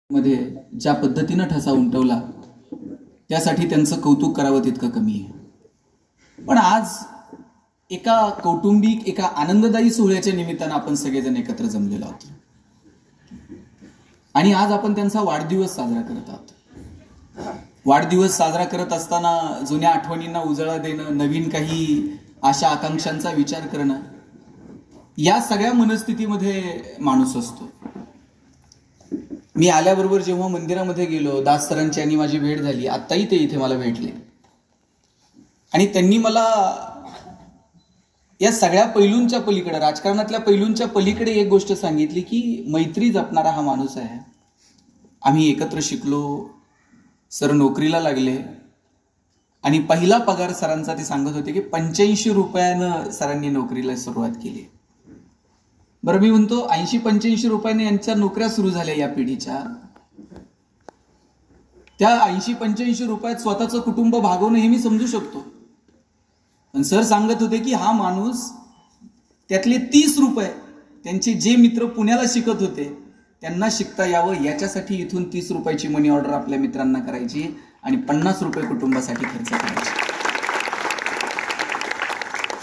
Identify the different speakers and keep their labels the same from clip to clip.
Speaker 1: मध्ये ज्या पद्धतीनं ठसा उमटवला त्यासाठी त्यांचं कौतुक करावं तितकं कमी आहे। पण आज एका कौटुंबिक एका आनंददायी सोहळ्याच्या निमित्तानं आपण सगळेजण एकत्र जमलेलो आहोत आणि आज आपण त्यांचा वाढदिवस साजरा करत आहोत। वाढदिवस साजरा करत असताना जुन्या आठवणींना उजाळा देणं, नवीन काही आशा आकांक्षांचा विचार करणं, या सगळ्या मनस्थितीमध्ये माणूस असतो। मी आल्याबरोबर जेव्हा मंदिरामध्ये गेलो, दास सरांची आणि माझी भेट झाली। आत्ताही ते इथे मला भेटले आणि त्यांनी मला या सगळ्या पैलूंच्या पलीकडे, राजकारणातल्या पैलूंच्या पलीकडे एक गोष्ट सांगितली की मैत्री जपणारा हा माणूस आहे। आम्ही एकत्र शिकलो, सर नोकरीला लागले आणि पहिला पगार सरांचा ते सांगत होते की 85 रुपयानं सरांनी नोकरीला सुरुवात केली। बरं, मी म्हणतो 80-85 रुपयाने यांच्या नोकऱ्या सुरू झाल्या या पिढीच्या। त्या 80-85 रुपयात स्वतःचं कुटुंब भागवणं हे मी समजू शकतो, पण सर सांगत होते की हा माणूस त्यातले 30 रुपये त्यांचे जे मित्र पुण्याला शिकत होते त्यांना शिकता यावं याच्यासाठी इथून 30 रुपयाची मनी ऑर्डर आपल्या मित्रांना करायची आणि 50 रुपये कुटुंबासाठी खर्च करायची।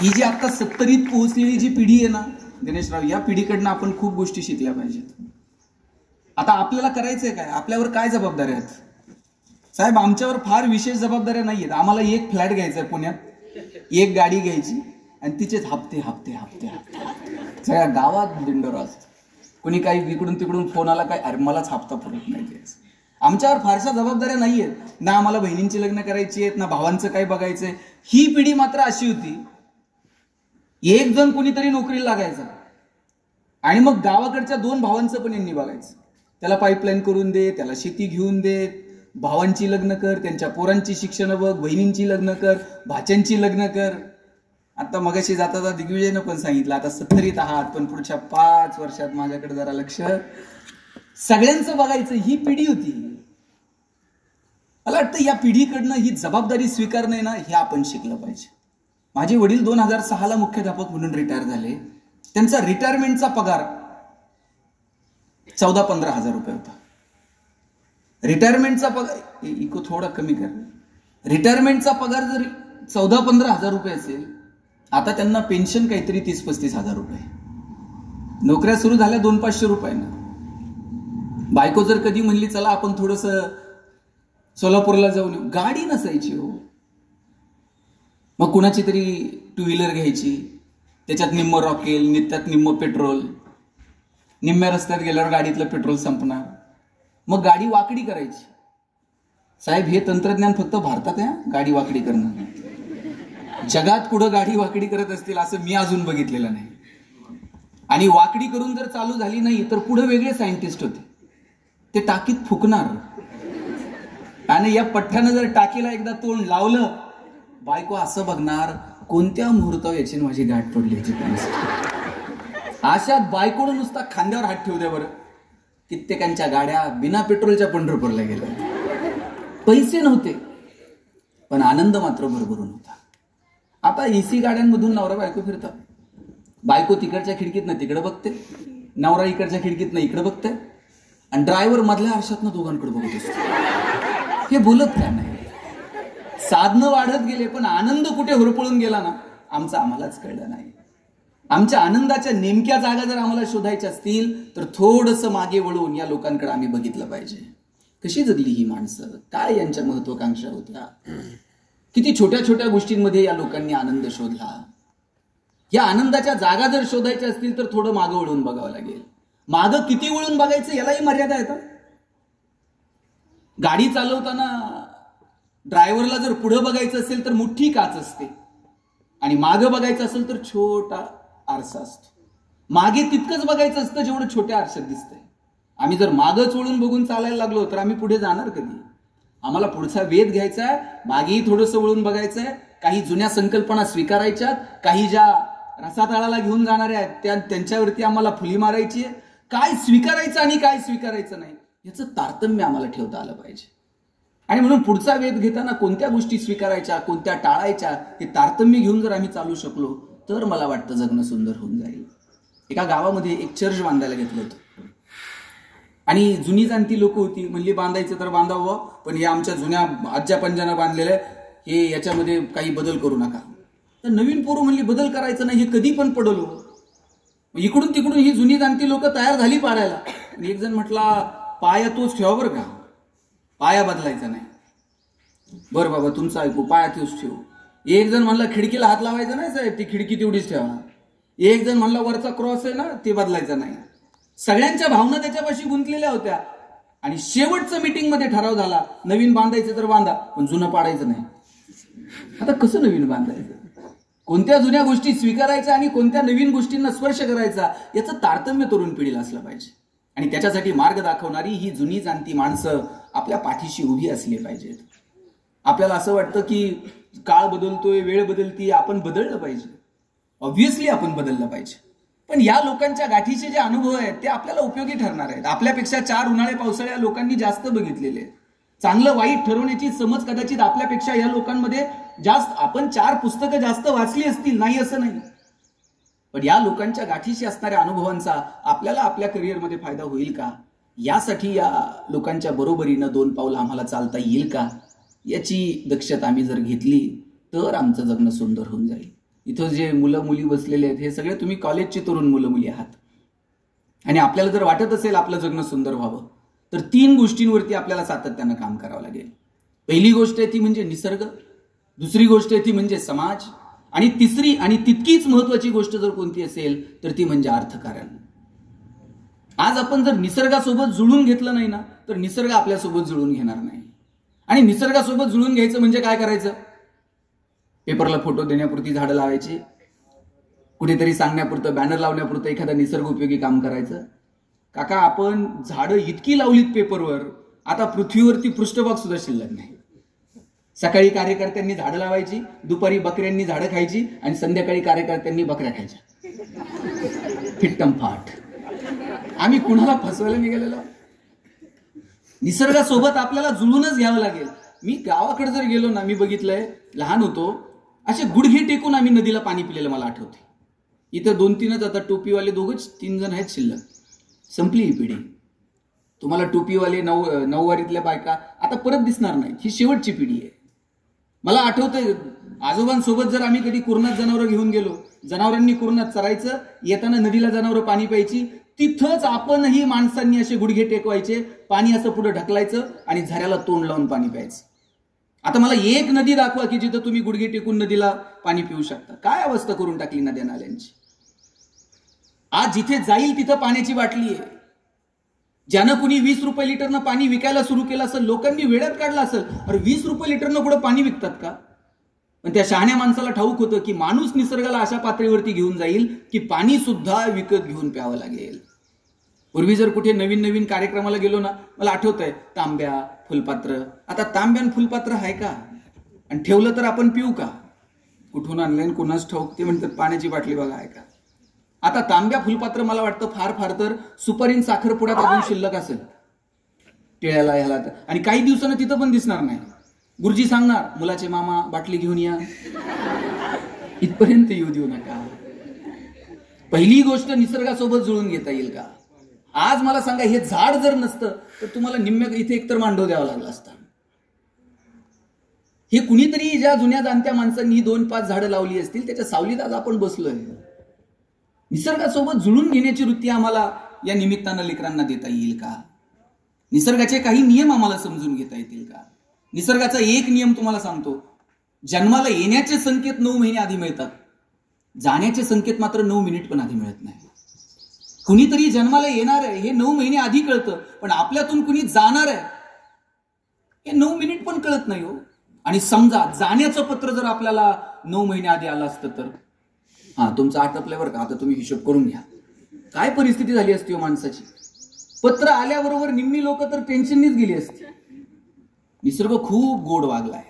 Speaker 1: ही जी आता 70ीत पोहोचलेली जी पिढी आहे ना गणेशराव, या पिढीकडनं आपण खूप गोष्टी शिकल्या पाहिजेत। आता आपल्याला करायचंय काय, आपल्यावर काय जबाबदाऱ्या आहेत साहेब? आमच्यावर फार विशेष जबाबदाऱ्या नाहीयेत। आम्हाला एक फ्लॅट घ्यायचा आहे पुण्यात, एक गाडी घ्यायची आणि तिचेच हप्ते हप्ते हप्ते हप्ते सगळ्या गावात दिंडोरा असतो। कोणी काही इकडून तिकडून फोन आला काय, अरे मलाच हप्ता पुरत नाही द्यायचा। आमच्यावर फारशा जबाबदाऱ्या नाहीयेत ना, आम्हाला बहिणींची लग्न करायची आहेत ना भावांचं काय बघायचंय। ही पिढी मात्र अशी होती, एक जण कोणीतरी नोकरीला लागायचा आणि मग गावाकडच्या 2 भावांचं पण यांनी बघायचं। त्याला पाईपलाईन करून दे, त्याला शेती घेऊन दे, भावांची लग्न कर, त्यांच्या पोरांची शिक्षण बघ, बहिणींची लग्न कर, भाच्यांची लग्न कर। आता मगाशी जाता दिग्विजयनं पण सांगितलं, आता 70ीत आहात पण पुढच्या 5 वर्षात माझ्याकडे जरा लक्ष, सगळ्यांचं बघायचं। ही पिढी होती। मला वाटतं या पिढीकडनं ही जबाबदारी स्वीकारणं ना, हे आपण शिकलं पाहिजे। माझे वडील 2006ला मुख्याध्यापक म्हणून रिटायर झाले। त्यांचा रिटायरमेंटचा पगार 14-15 हजार रुपये होता। रिटायरमेंटचा पगार इको थोडा कमी कर, रिटायरमेंटचा पगार जर 14-15 हजार रुपये असेल, आता त्यांना पेन्शन काहीतरी 30-35 हजार रुपये। नोकऱ्या सुरू झाल्या 200-500 रुपयानं। बायको जर कधी म्हणली चला आपण थोडस सोलापूरला जाऊन येऊ, गाडी नसायची हो। मग कुणाची तरी 2 व्हीलर घ्यायची, त्याच्यात निम्म रॉकेल, त्यात निम्म पेट्रोल, निम्म्या रस्त्यात गेल्यावर गाडीतलं पेट्रोल संपणार, मग गाडी वाकडी करायची। साहेब हे तंत्रज्ञान फक्त भारतात आहे, गाडी वाकडी करणं। जगात कुठं गाडी वाकडी करत असतील असं मी अजून बघितलेलं नाही। आणि वाकडी करून जर चालू झाली नाही तर पुढे वेगळे सायंटिस्ट होते, ते टाकीत फुकणार आणि या पठ्ठ्यानं जर टाकीला एकदा तोंड लावलं, बायको असं बघणार कोणत्या मुहूर्तावर याची माझी गाठ पडली याची काय। अशात बायकोनं नुसता खांद्यावर हात ठेवू द्या बरं, कित्येकांच्या गाड्या बिना पेट्रोलच्या पंढरपूरला गेल्या। पैसे नव्हते पण आनंद मात्र भरभरून होता। आता एसी गाड्यांमधून नवरा बायको फिरतात, बायको तिकडच्या खिडकीतनं तिकडे बघते, नवरा इकडच्या खिडकीतनं इकडे बघते आणि ड्रायव्हर मधल्या आरशातनं दोघांकडे बघत असतो। हे बोलत काय नाही, साधनं वाढत गेले पण आनंद कुठे होरपळून गेला ना, आम्हालाच कळलं नाही। आमच्या आनंदाच्या नेमक्या जागा जर आम्हाला शोधायच्या असतील तर थोडंसं मागे वळून या लोकांकडे आम्ही बघितलं पाहिजे। कशी जगली ही माणसं, काय यांच्या महत्वाकांक्षा होत्या, किती छोट्या छोट्या गोष्टींमध्ये या लोकांनी आनंद शोधला। या आनंदाच्या जागा जर शोधायच्या असतील तर थोडं मागं वळून बघावं लागेल। मागं किती वळून बघायचं यालाही मर्यादा येतात। गाडी चालवताना ड्रायव्हरला जर पुढे बघायचं असेल तर मोठी काच असते आणि मागं बघायचं असेल तर छोटा आरसा असतो। मागे तितकंच बघायचं असतं जेवढं छोट्या आरशात दिसतंय। आम्ही जर मागच वळून बघून चालायला लागलो तर आम्ही पुढे जाणार कधी? आम्हाला पुढचा वेध घ्यायचा आहे, मागेही थोडंसं वळून बघायचंय, काही जुन्या संकल्पना स्वीकारायच्यात, काही ज्या रसातळाला घेऊन जाणाऱ्या आहेत त्यांच्यावरती आम्हाला फुली मारायची आहे। काय स्वीकारायचं आणि काय स्वीकारायचं नाही याचं तारतम्य आम्हाला ठेवता आलं पाहिजे। आणि म्हणून पुढचा वेध घेताना कोणत्या गोष्टी स्वीकारायच्या, कोणत्या टाळायच्या, हे तारतम्य घेऊन जर आम्ही चालू शकलो तर मला वाटतं जगणं सुंदर होऊन जाईल। एका गावामध्ये एक चर्च बांधायला घेतलं होतं। आणि जुनी जाणती लोक होती, म्हणली बांधायचं तर बांधावं, पण हे आमच्या जुन्या आज्या पंजानं बांधलेलं हे याच्यामध्ये काही बदल करू नका. तर नवीन पोरं म्हणली बदल करायचं नाही, हे कधी पण पडलो. इकडून तिकडून ही जुनी जाणती लोक तयार झाली पाडायला. एक जण म्हटला पाया तोच ठेवा बरं का, पाया बदलायचा नाही. बरं बाबा तुमचं ऐकू, पाया तोच ठेवू. एक जण म्हणला खिडकीला हात लावायचा नाही साहेब, ती खिडकी तेवढीच ठेवा. एक जण म्हणला वरचा क्रॉस आहे ना ते बदलायचा नाही. सगळ्यांच्या भावना त्याच्यापाशी गुंतलेल्या होत्या. आणि शेवटचं मीटिंग मध्ये ठराव झाला, नवीन बांधायचं तर बांधा, पण जुनं पाडायचं नाही. आता कसं नवीन बांधायचं, कोणत्या जुन्या गोष्टी स्वीकारायच्या आणि कोणत्या नवीन गोष्टींना स्पर्श करायचा, याचं तारतम्य तरुण पिढीला असलं पाहिजे. आणि त्याच्यासाठी मार्ग दाखवणारी ही जुनी जाणती माणसं आपल्या पाठीशी उभी असली पाहिजेत. आपल्याला असं वाटतं की काळ बदलतोय, वेळ बदलती, आपण बदललं पाहिजे. ऑब्व्हियसली आपण बदललं पाहिजे, पण या लोकांच्या गाठीचे जे अनुभव आहेत ते आपल्याला उपयोगी ठरणार आहेत. आपल्यापेक्षा 4 उन्हाळे पावसाळ्या लोकांनी जास्त बघितलेले आहेत. चांगलं वाईट ठरवण्याची समज कदाचित आपल्यापेक्षा या लोकांमध्ये जास्त. आपण 4 पुस्तकं जास्त वाचली असतील, नाही असं नाही, पण या लोकांच्या गाठीशी असणाऱ्या अनुभवांचा आपल्याला आपल्या करिअरमध्ये फायदा होईल का, यासाठी या लोकांच्या बरोबरीनं 2 पावलं आम्हाला चालता येईल का, याची दक्षता आम्ही जर घेतली तर आमचं जगणं सुंदर होऊन जाईल. इथं जे मुलं मुली बसलेले आहेत हे सगळे तुम्ही कॉलेजची तरुण मुलं मुली आहात. आणि आपल्याला जर वाटत असेल आपलं जगणं सुंदर व्हावं तर 3 गोष्टींवरती आपल्याला सातत्यानं काम करावं लागेल. पहिली गोष्ट आहे ती म्हणजे निसर्ग, दुसरी गोष्ट आहे ती म्हणजे समाज, आणि तिसरी आणि तितकीच महत्वाची गोष्ट जर कोणती असेल तर ती म्हणजे अर्थकारण. आज आपण जर निसर्गासोबत जुळून घेतलं नाही ना तर निसर्ग आपल्यासोबत जुळून घेणार नाही. आणि निसर्गासोबत जुळून घ्यायचं म्हणजे काय करायचं, पेपरला फोटो देण्यापुरती झाडं लावायची, कुठेतरी सांगण्यापुरतं बॅनर लावण्यापुरतं एखादं निसर्ग उपयोगी काम करायचं. काका आपण झाडं इतकी लावलीत पेपरवर, आता पृथ्वीवरती पृष्ठभाग सुद्धा शिल्लक नाही. सकाळी कार्यकर्त्यांनी झाडं लावायची, दुपारी बकऱ्यांनी झाडं खायची आणि संध्याकाळी कार्यकर्त्यांनी बकऱ्या खायच्या. फिट्टम फाट. आम्ही कुणाला फसवायला निघालेलो. निसर्गासोबत आपल्याला जुळूनच घ्यावं लागेल. मी गावाकडे जर गेलो ना, मी बघितलंय, लहान होतो असे गुडघे टेकून आम्ही नदीला पाणी पिलेलं मला आठवते. इथं 2-3च आता टोपीवाले 2-3 जण आहेत शिल्लक. संपली ही पिढी. तुम्हाला टोपीवाले नऊवारीतल्या बायका आता परत दिसणार नाही. ही शेवटची पिढी आहे. मला आठवतंय आजोबांसोबत जर आम्ही कधी कुरणात जनावरं घेऊन गेलो, जनावरांनी कुरणात चरायचं, येताना नदीला जनावरं पाणी प्यायची, तिथंच आपणही माणसांनी असे गुडघे टेकवायचे, पाणी असं पुढे ढकलायचं आणि झऱ्याला तोंड लावून पाणी प्यायचं. आता मला एक नदी दाखवा की जिथं तुम्ही गुडघे टेकून नदीला पाणी पिऊ शकता. काय अवस्था करून टाकली नद्या नाल्यांची. आज जिथे जाईल तिथं पाण्याची बाटली आहे. ज्यानं कुणी 20 रुपये लिटरनं पाणी विकायला सुरू केलं असेल, लोकांनी वेड्यात काढला असेल, अरे 20 रुपये लिटरनं कुठं पाणी विकतात का. पण त्या शहाण्या माणसाला ठाऊक होतं की माणूस निसर्गाला अशा पातळीवरती घेऊन जाईल की पाणी सुद्धा विकत घेऊन प्यावं लागेल. पूर्वी जर कुठे नवीन नवीन कार्यक्रमाला गेलो ना, मला आठवतंय तांब्या फुलपात्र. आता तांब्यान फुलपात्र आहे का, आणि ठेवलं तर आपण पिऊ का, कुठून आणलंय कुणाच ठाऊक. ते म्हणतात पाण्याची बाटली बघा आहे का. आता तांब्या फुलपात्र मला वाटतं फार फार तर सुपारीन साखरपुड्यात अजून शिल्लक असेल टिळ्याला ह्याला, आणि काही दिवसानं तिथं पण दिसणार नाही. गुरुजी सांगणार मुलाचे मामा बाटली घेऊन या, इथपर्यंत येऊ देऊ नका. पहिली गोष्ट निसर्गासोबत जुळून घेता येईल का. आज मला सांगा, हे झाड जर नसतं तर तुम्हाला निम्म्या इथे एकतर मांडव द्यावा लागला असता. हे कुणीतरी ज्या जुन्या जाणत्या माणसांनी 2-5 झाडं लावली असतील त्याच्या सावलीत आज आपण बसलोय. निसर्गासोबत जुळून घेण्याची वृत्ती आम्हाला या निमित्तानं लेकरांना देता येईल का. निसर्गाचे काही नियम आम्हाला समजून घेता येतील का. निसर्गाचा एक नियम तुम्हाला सांगतो, जन्माला येण्याचे संकेत 9 महिने आधी मिळतात, जाण्याचे संकेत मात्र 9 मिनिट पण आधी मिळत नाही. कुणीतरी जन्माला येणार आहे हे 9 महिने आधी कळतं, पण आपल्यातून कुणी जाणार आहे हे 9 मिनिट पण कळत नाही हो. आणि समजा जाण्याचं पत्र जर आपल्याला 9 महिने आधी आलं असतं तर तुमचं आटपल्यावर का, आता तुम्ही हिशोब करून घ्या काय परिस्थिती झाली असती हो माणसाची. पत्र आल्याबरोबर निम्मी लोक तर टेन्शननीच गेली असती. निसर्ग खूप गोड वागलाय.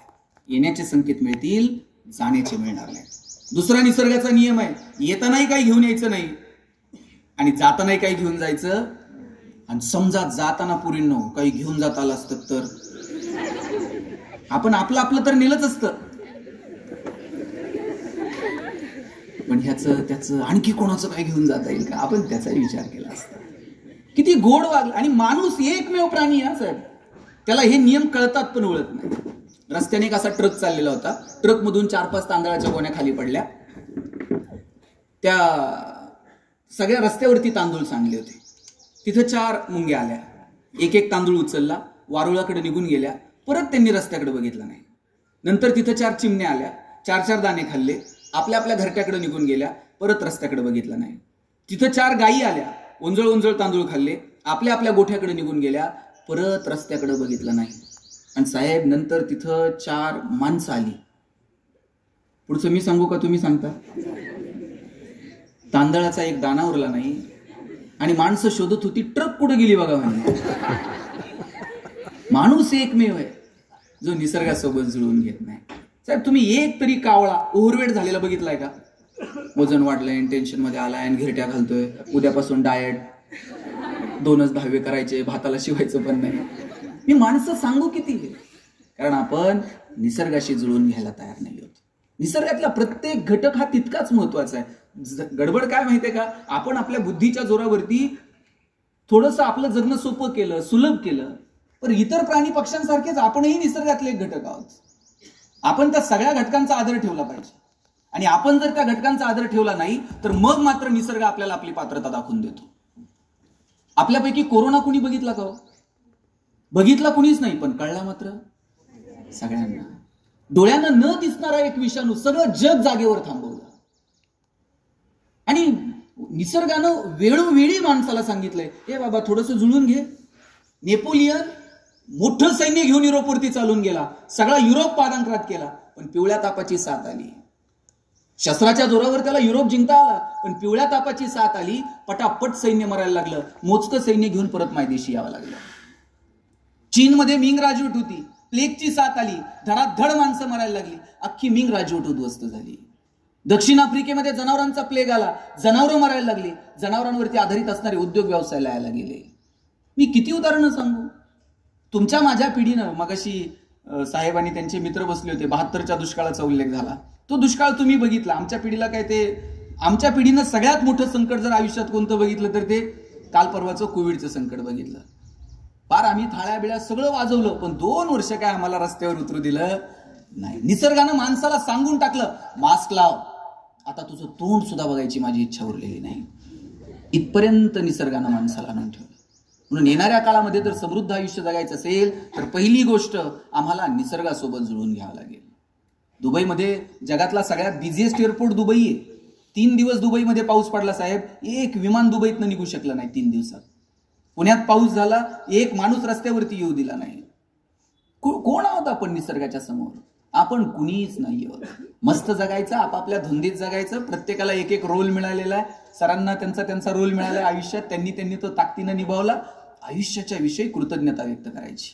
Speaker 1: येण्याचे संकेत मिळतील, जाण्याचे मिळणार नाही. दुसरा निसर्गाचा नियम आहे, येतानाही काही घेऊन यायचं नाही आणि जातानाही काही घेऊन जायचं. आणि समजा जाताना पुरींनो काही घेऊन जात आलं असतं तर आपण आपलं तर नेलंच असतं, पण ह्याचं त्याचं आणखी कोणाचं काय घेऊन जाता येईल का, आपण त्याचाही विचार केला असता. किती गोड वागला. आणि माणूस एकमेव प्राणी आहे साहेब, त्याला हे नियम कळतात पण ओळखत नाही. रस्त्याने एक असा ट्रक चाललेला होता, ट्रक मधून 4-5 तांदळाच्या गोण्या खाली पडल्या. त्या सगळ्या रस्त्यावरती तांदूळ सांडले होते. तिथं 4 मुंग्या आल्या, एक तांदूळ उचलला, वारुळाकडे निघून गेल्या, परत त्यांनी रस्त्याकडे बघितलं नाही. नंतर तिथं 4 चिमण्या आल्या, 4 दाणे खाल्ले, आपल्या आपल्या घरट्याकडे निघून गेल्या, परत रस्त्याकडे बघितलं नाही. तिथं 4 गायी आल्या, ओंजळ तांदूळ खाल्ले, आपल्या आपल्या गोठ्याकडे निघून गेल्या, परत रस्त्याकडे बघितलं नाही. आणि साहेब नंतर तिथं 4 माणसं आली. पुढचं मी सांगू का तुम्ही सांगता? तांदळाचा एक दाना उरला नाही आणि माणसं शोधत होती ट्रक कुठे गेली बघा म्हणजे. माणूस एकमेव आहे जो निसर्गासोबत जुळून घेत नाही. साहेब तुम्ही एक तरी कावळा ओव्हरवेट झालेला बघितलाय का? वजन वाढलंय, टेन्शन मध्ये आलाय, घिरट्या घालतोय, उद्यापासून डाएट, 2च दहावे करायचे, भाताला शिवायचं पण नाही. मी माणसं सांगू किती? कारण आपण निसर्गाशी जुळून घ्यायला तयार नाही होत. निसर्गातला प्रत्येक घटक हा तितकाच महत्वाचा आहे. गडबड काय माहितीये का, आपण आपल्या बुद्धीच्या जोरावरती थोडंसं आपलं जगणं सोपं केलं, सुलभ केलं, पण इतर प्राणी पक्ष्यांसारखेच आपणही निसर्गातले एक घटक आहोत. आपण त्या सगळ्या घटकांचा आदर ठेवला पाहिजे. आणि आपण जर त्या घटकांचा आदर ठेवला नाही तर मग मात्र निसर्ग आपल्याला आपली पात्रता दाखवून देतो. आपल्यापैकी कोरोना कुणी बघितला का? बघितला कुणीच नाही, पण कळला मात्र सगळ्यांना. डोळ्यांना न दिसणारा एक विषाणू सगळं जग जागेवर थांबवलं. आणि निसर्गानं वेळोवेळी माणसाला सांगितलंय, हे बाबा थोडंसं जुळून घे. नेपोलियन मोठं सैन्य घेऊन युरोपवरती चालून गेला, सगळा युरोप पादांक्रांत केला, पण पिवळ्या तापाची साथ आली. शस्त्राच्या जोरावर त्याला युरोप जिंकता आला, पण पिवळ्या तापाची साथ आली, पटापट सैन्य मरायला लागलं, मोजकं सैन्य घेऊन परत मायदेशी यावं लागलं. चीनमध्ये मिंग राजवट होती, प्लेगची साथ आली, धडाधड माणसं मरायला लागली, अख्खी मिंग राजवट उद्ध्वस्त झाली. दक्षिण आफ्रिकेमध्ये जनावरांचा प्लेग आला, जनावरं मरायला लागली, जनावरांवरती आधारित असणारे उद्योग व्यवसाय लायला गेले. मी किती उदाहरणं सांगू? तुमच्या माझ्या पिढीनं, मगाशी साहेब आणि त्यांचे मित्र बसले होते, 72च्या दुष्काळाचा उल्लेख झाला. तो दुष्काळ तुम्ही बघितला. आमच्या पिढीला काय ते, आमच्या पिढीनं सगळ्यात मोठं संकट जर आयुष्यात कोणतं बघितलं तर ते काल परवाचं कोविडचं संकट बघितलं. पार आम्ही थाळ्या बिळ्या सगळं वाजवलं, पण 2 वर्ष काय आम्हाला रस्त्यावर उतरू दिलं नाही. निसर्गानं माणसाला सांगून टाकलं, मास्क लाव, आता तुझं तोंड सुद्धा बघायची माझी इच्छा उरलेली नाही. इथपर्यंत निसर्गानं माणसाला आणून ठेवलं. म्हणून येणाऱ्या काळामध्ये जर समृद्ध आयुष्य जगायचं असेल तर पहिली गोष्ट आम्हाला निसर्गासोबत जुळून घ्यावं लागेल. दुबईमध्ये जगातला सगळ्यात बिझिएस्ट एअरपोर्ट दुबई आहे. 3 दिवस दुबईमध्ये पाऊस पडला साहेब, एक विमान दुबईतनं निघू शकलं नाही 3 दिवसात. पुण्यात पाऊस झाला, एक माणूस रस्त्यावरती येऊ दिला नाही. कोण आहोत आपण निसर्गाच्या समोर? आपण कुणीच नाही आहोत. मस्त जगायचं, आपापल्या धुंदीत जगायचं. प्रत्येकाला एक रोल मिळालेला आहे. सरांना त्यांचा रोल मिळाला आयुष्यात, त्यांनी तो ताकदीनं निभावला. आयुष्याच्या विषयी कृतज्ञता व्यक्त करायची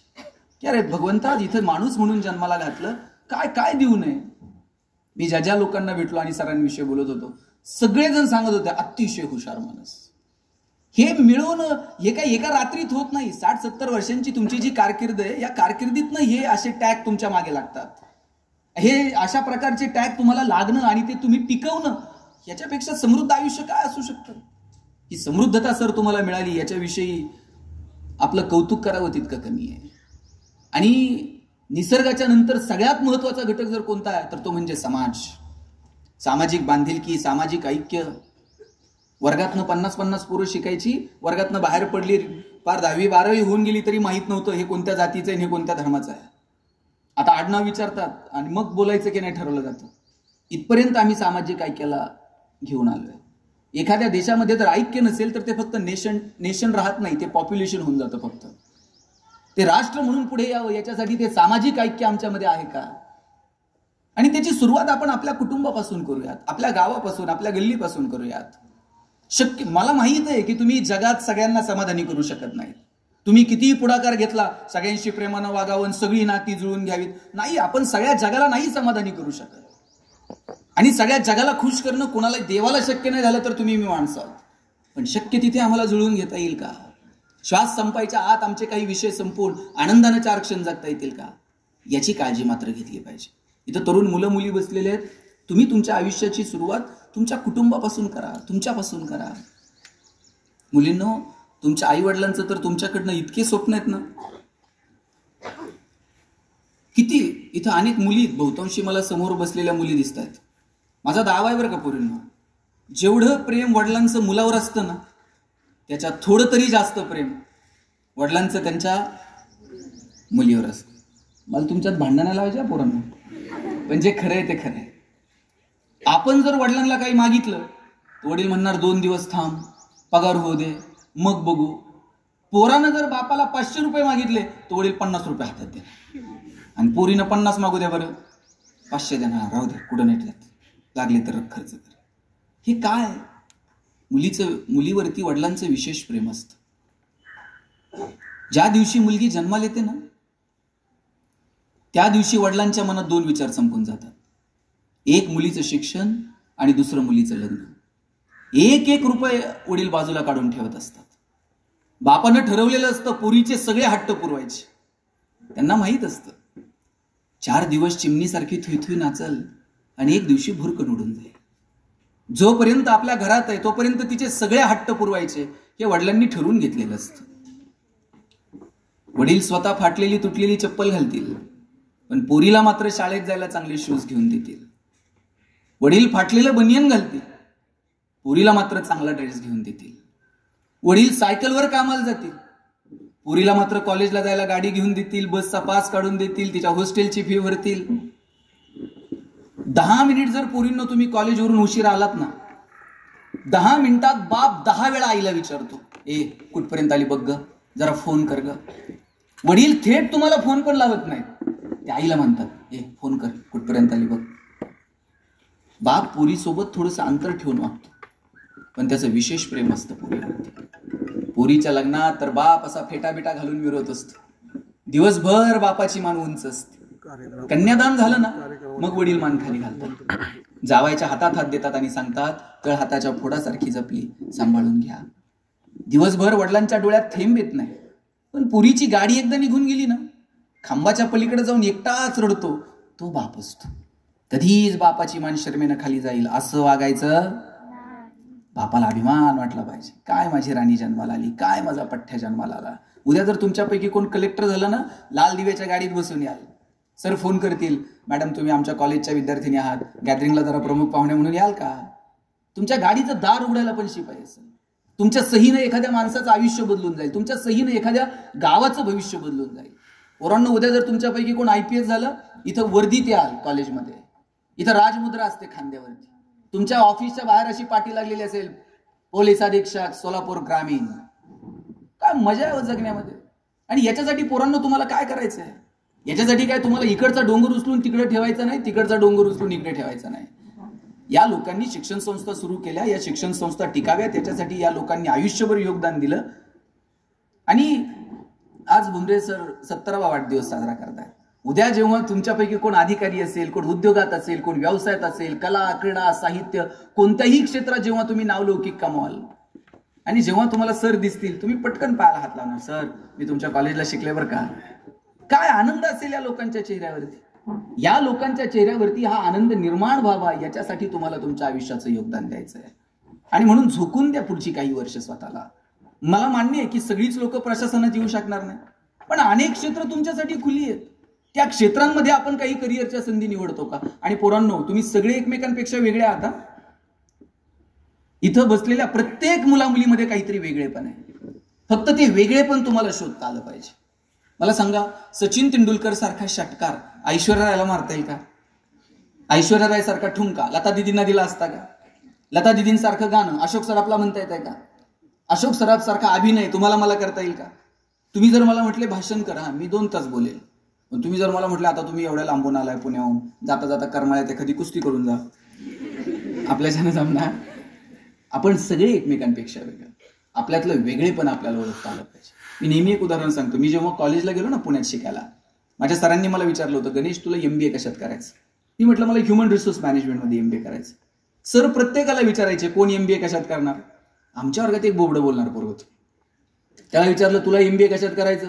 Speaker 1: की अरे भगवंता, इथं माणूस म्हणून जन्माला घातलं, काय देऊ नये. मी ज्या लोकांना भेटलो आणि सरांविषयी बोलत होतो, सगळेजण सांगत होते अतिशय हुशार माणूस. हे मिळवणं हे काही एका रात्रीत होत नाही. 60-70 वर्षांची तुमची जी कारकीर्द आहे, या कारकिर्दीतनं हे असे टॅग तुमच्या मागे लागतात. हे अशा प्रकारचे टॅग तुम्हाला लागणं आणि ते तुम्ही टिकवणं, याच्यापेक्षा समृद्ध आयुष्य काय असू शकतं? ही समृद्धता सर तुम्हाला मिळाली, याच्याविषयी आपलं कौतुक करावं तितकं कमी आहे. आणि निसर्गाच्या नंतर सगळ्यात महत्वाचा घटक जर कोणता आहे तर तो म्हणजे समाज. सामाजिक बांधिलकी, सामाजिक ऐक्य. वर्गातनं 50-50 पोरं शिकायची, वर्गातनं बाहेर पडली, पार 10वी-12वी होऊन गेली तरी माहित नव्हतं हे कोणत्या जातीचं आहे हे कोणत्या धर्माचं आहे. आता आडनाव विचारतात आणि मग बोलायचं की नाही ठरवलं जातं. इथपर्यंत आम्ही सामाजिक ऐक्याला घेऊन आलोय. एखाद्या देशामध्ये जर ऐक्य नसेल तर ते फक्त नेशन राहत नाही, ते पॉप्युलेशन होऊन जातं. फक्त ते राष्ट्र म्हणून पुढे यावं याच्यासाठी ते सामाजिक ऐक्य आमच्यामध्ये आहे का? आणि त्याची सुरुवात आपण आपल्या कुटुंबापासून करूयात, आपल्या गावापासून, आपल्या गल्लीपासून करूयात. शक्य, मला माहित आहे की तुम्ही जगात सगळ्यांना समाधानी करू शकत नाही. तुम्ही कितीही पुढाकार घेतला, सगळ्यांशी प्रेमानं वागावं, सगळी नाती जुळून घ्यावीत, नाही, आपण सगळ्या जगाला नाही समाधानी करू शकत. आणि सगळ्या जगाला खुश करणं कोणाला देवाला शक्य नाही झालं तर तुम्ही मी माणसं आहोत. पण शक्य तिथे आम्हाला जुळून घेता येईल का? श्वास संपायच्या आत आमचे काही विषय संपून आनंदानं 4 क्षण जगता येतील का? याची काळजी मात्र घेतली पाहिजे. इथं तरुण मुलं मुली बसलेले आहेत. तुम्ही तुमच्या आयुष्याची सुरुवात तुमच्या कुटुंबापासून करा, तुमच्यापासून करा. मुलींनो, तुमच्या आई वडिलांचं तर तुमच्याकडनं इतके स्वप्न आहेत ना. किती इथं अनेक मुली बहुतांशी मला समोर बसलेल्या मुली दिसत आहेत. माझा दावा आहे बरं का पोरींनो, जेवढं प्रेम वडिलांचं मुलावर असतं ना त्याच्यात थोडं तरी जास्त प्रेम वडिलांचं त्यांच्या मुलीवर असतं. मला तुमच्यात भांडणं लावायच्या पोरांना, पण जे खरं आहे ते खरं आहे. आपण जर वडिलांना काही मागितलं वडील म्हणणार 2 दिवस थांब, पगार होऊ दे, मग बघू. पोरानं जर बापाला 500 रुपये मागितले तर वडील 50 रुपये हातात दे, आणि पोरीनं 50 मागू द्या बरं, 500 देणार, राहू दे, कुठं नाही जात, लागले तर खर्च कर. हे काय? मुलीवरती वडिलांचं विशेष प्रेम असतं. ज्या दिवशी मुलगी जन्माला येते ना त्या दिवशी वडिलांच्या मनात 2 विचार संपून जातात. एक मुलीचं शिक्षण आणि दुसरं मुलीचं लग्न. 1-1 रुपये वडील बाजूला काढून ठेवत असतात. बापानं ठरवलेलं असतं पोरीचे सगळे हट्ट पुरवायचे. त्यांना माहीत असतं 4 दिवस चिमणीसारखी थुई नाचल आणि एक दिवशी भुरकन उडून जाईल. जोपर्यंत आपल्या घरात आहे तोपर्यंत तिचे सगळे हट्ट पुरवायचे हे वडिलांनी ठरवून घेतलेलं असतं. वडील स्वतः फाटलेली तुटलेली चप्पल घालतील, पण पोरीला मात्र शाळेत जायला चांगले शूज घेऊन देतील. वडील फाटलेलं बनियन घालतील, पोरीला मात्र चांगला ड्रेस घेऊन देतील. वडील सायकलवर कामाला जातील, पोरीला मात्र कॉलेजला जायला गाडी घेऊन देतील, बसचा पास काढून देतील, तिच्या हॉस्टेलची फी भरतील. 10 मिनिट जर पोरींनो तुम्ही कॉलेजवरून उशीर आलात ना, 10 मिनिटात बाप 10 वेळा आईला विचारतो, ए कुठपर्यंत आली बघ ग, जरा फोन कर ग. वडील थेट तुम्हाला फोन पण लावत नाही, ते आईला म्हणतात, ए फोन कर, कुठपर्यंत आली बघ. बाप पोरीसोबत थोडंसं अंतर ठेवून वागतो, पण त्याचं विशेष प्रेम असतं पोरीवरती. पोरीच्या लग्नात तर बाप असा फेटाबिटा घालून मिरवत असतो. दिवसभर बापाची मान उंच असते. कन्यादान झालं ना मग वडील मान खाली घालतात, जावायच्या हातात हात देतात आणि सांगतात, तळ हाताच्या फोडासारखी जपली, सांभाळून घ्या. दिवसभर वडिलांच्या डोळ्यात थेंब येत नाही, पण पोरीची गाडी एकदा निघून गेली ना, खांबाच्या पलीकडे जाऊन एकटाच रडतो तो बाप असतो. कधीच बापाची मान शर्मेनं खाली जाईल असं वागायचं. बापाला अभिमान वाटला पाहिजे, काय माझी राणी जन्माला आली, काय माझा पठ्ठ्या जन्माला आला. उद्या जर तुमच्यापैकी कोण कलेक्टर झालं ना, लाल दिव्याच्या गाडीत बसून याल. सर फोन करतील, मॅडम तुम्ही आमच्या कॉलेजच्या विद्यार्थिनी आहात, गॅदरिंगला जरा प्रमुख पाहुणे म्हणून याल का. तुमच्या गाडीचं दार उघडायला पण शिपाई असेल. तुमच्या सहीनं एखाद्या माणसाचं आयुष्य बदलून जाईल, तुमच्या सहीनं एखाद्या गावाचं भविष्य बदलून जाईल. पोरांनो, उद्या जर तुमच्यापैकी कोण IPS झालं, इथं वर्दीत याल कॉलेजमध्ये, इथं राजमुद्रा असते खांद्यावरती. तुमच्या ऑफिसच्या बाहेर अशी पाटी लागलेली असेल, पोलीस अधीक्षक सोलापूर ग्रामीण. काय मजा आहे जगण्यामध्ये. आणि याच्यासाठी पोरांनो तुम्हाला काय करायचं आहे? याच्यासाठी काय तुम्हाला इकडचा डोंगर उचलून तिकडे ठेवायचा नाही, तिकडचा डोंगर उचलून इकडे ठेवायचा नाही. या लोकांनी शिक्षण संस्था सुरू केल्या, या शिक्षण संस्था टिकाव्या त्याच्यासाठी या लोकांनी आयुष्यभर योगदान दिलं. आणि आज भुमरे सर 17वा वाढदिवस साजरा करतायत. उद्या जेव्हा तुमच्यापैकी कोण अधिकारी असेल, कोण उद्योगात असेल, कोण व्यवसायात असेल, कला क्रीडा साहित्य कोणत्याही क्षेत्रात जेव्हा तुम्ही नावलौकिक कमवाल आणि जेव्हा तुम्हाला सर दिसतील, तुम्ही पटकन पायाला हात लावणार, सर मी तुमच्या कॉलेजला शिकले बरं का. काय आनंद असेल या लोकांच्या चेहऱ्यावरती. या लोकांच्या चेहऱ्यावरती हा आनंद निर्माण व्हावा याच्यासाठी तुम्हाला तुमच्या आयुष्याचं योगदान द्यायचं आहे. आणि म्हणून झोकून द्या पुढची काही वर्ष स्वतःला. मला मान्य आहे की सगळीच लोक प्रशासनात येऊ शकणार नाही, पण अनेक क्षेत्र तुमच्यासाठी खुली आहेत. त्या क्षेत्रांमध्ये आपण काही करिअरच्या संधी निवडतो का? आणि पोरांनो, तुम्ही सगळे एकमेकांपेक्षा वेगळे आहात. इथं बसलेल्या प्रत्येक मुलामुलीमध्ये काहीतरी वेगळेपण आहे. फक्त ते वेगळेपण तुम्हाला शोधता आलं पाहिजे. मला सांगा, सचिन तेंडुलकर सारखा षटकार ऐश्वर्या रायला मारता येईल का? ऐश्वर्या राय सारखा ठुमका लता दिदींना दिला असता का? लता दिदींसारखं गाणं अशोक सराफला म्हणता येत आहे का? अशोक सराफ सारखा अभिनय तुम्हाला मला करता येईल का? तुम्ही जर मला म्हटले भाषण करा, मी 2 तास बोलेल. पण तुम्ही जर मला म्हटलं आता तुम्ही एवढ्या लांबून आलाय पुण्याहून, जाता जाता करमाळ्यात एखादी कुस्ती करून जा, आपल्याच्यानं जमणार? आपण सगळे एकमेकांपेक्षा वेगळे. आपल्यातलं वेगळेपण आपल्याला ओळखता आलं पाहिजे. मी नेहमी एक उदाहरण सांगतो. मी जेव्हा कॉलेजला गेलो ना पुण्यात शिकायला, माझ्या सरांनी मला विचारलं होतं, गणेश तुला MBA कशात करायचं? मी म्हटलं मला ह्युमन रिसोर्स मॅनेजमेंटमध्ये MBA करायचं. सर प्रत्येकाला विचारायचे कोण MBA कशात करणार. आमच्या वर्गात एक बोबडं बोलणार पोरग होतं. त्याला विचारलं तुला MBA कशात करायचं?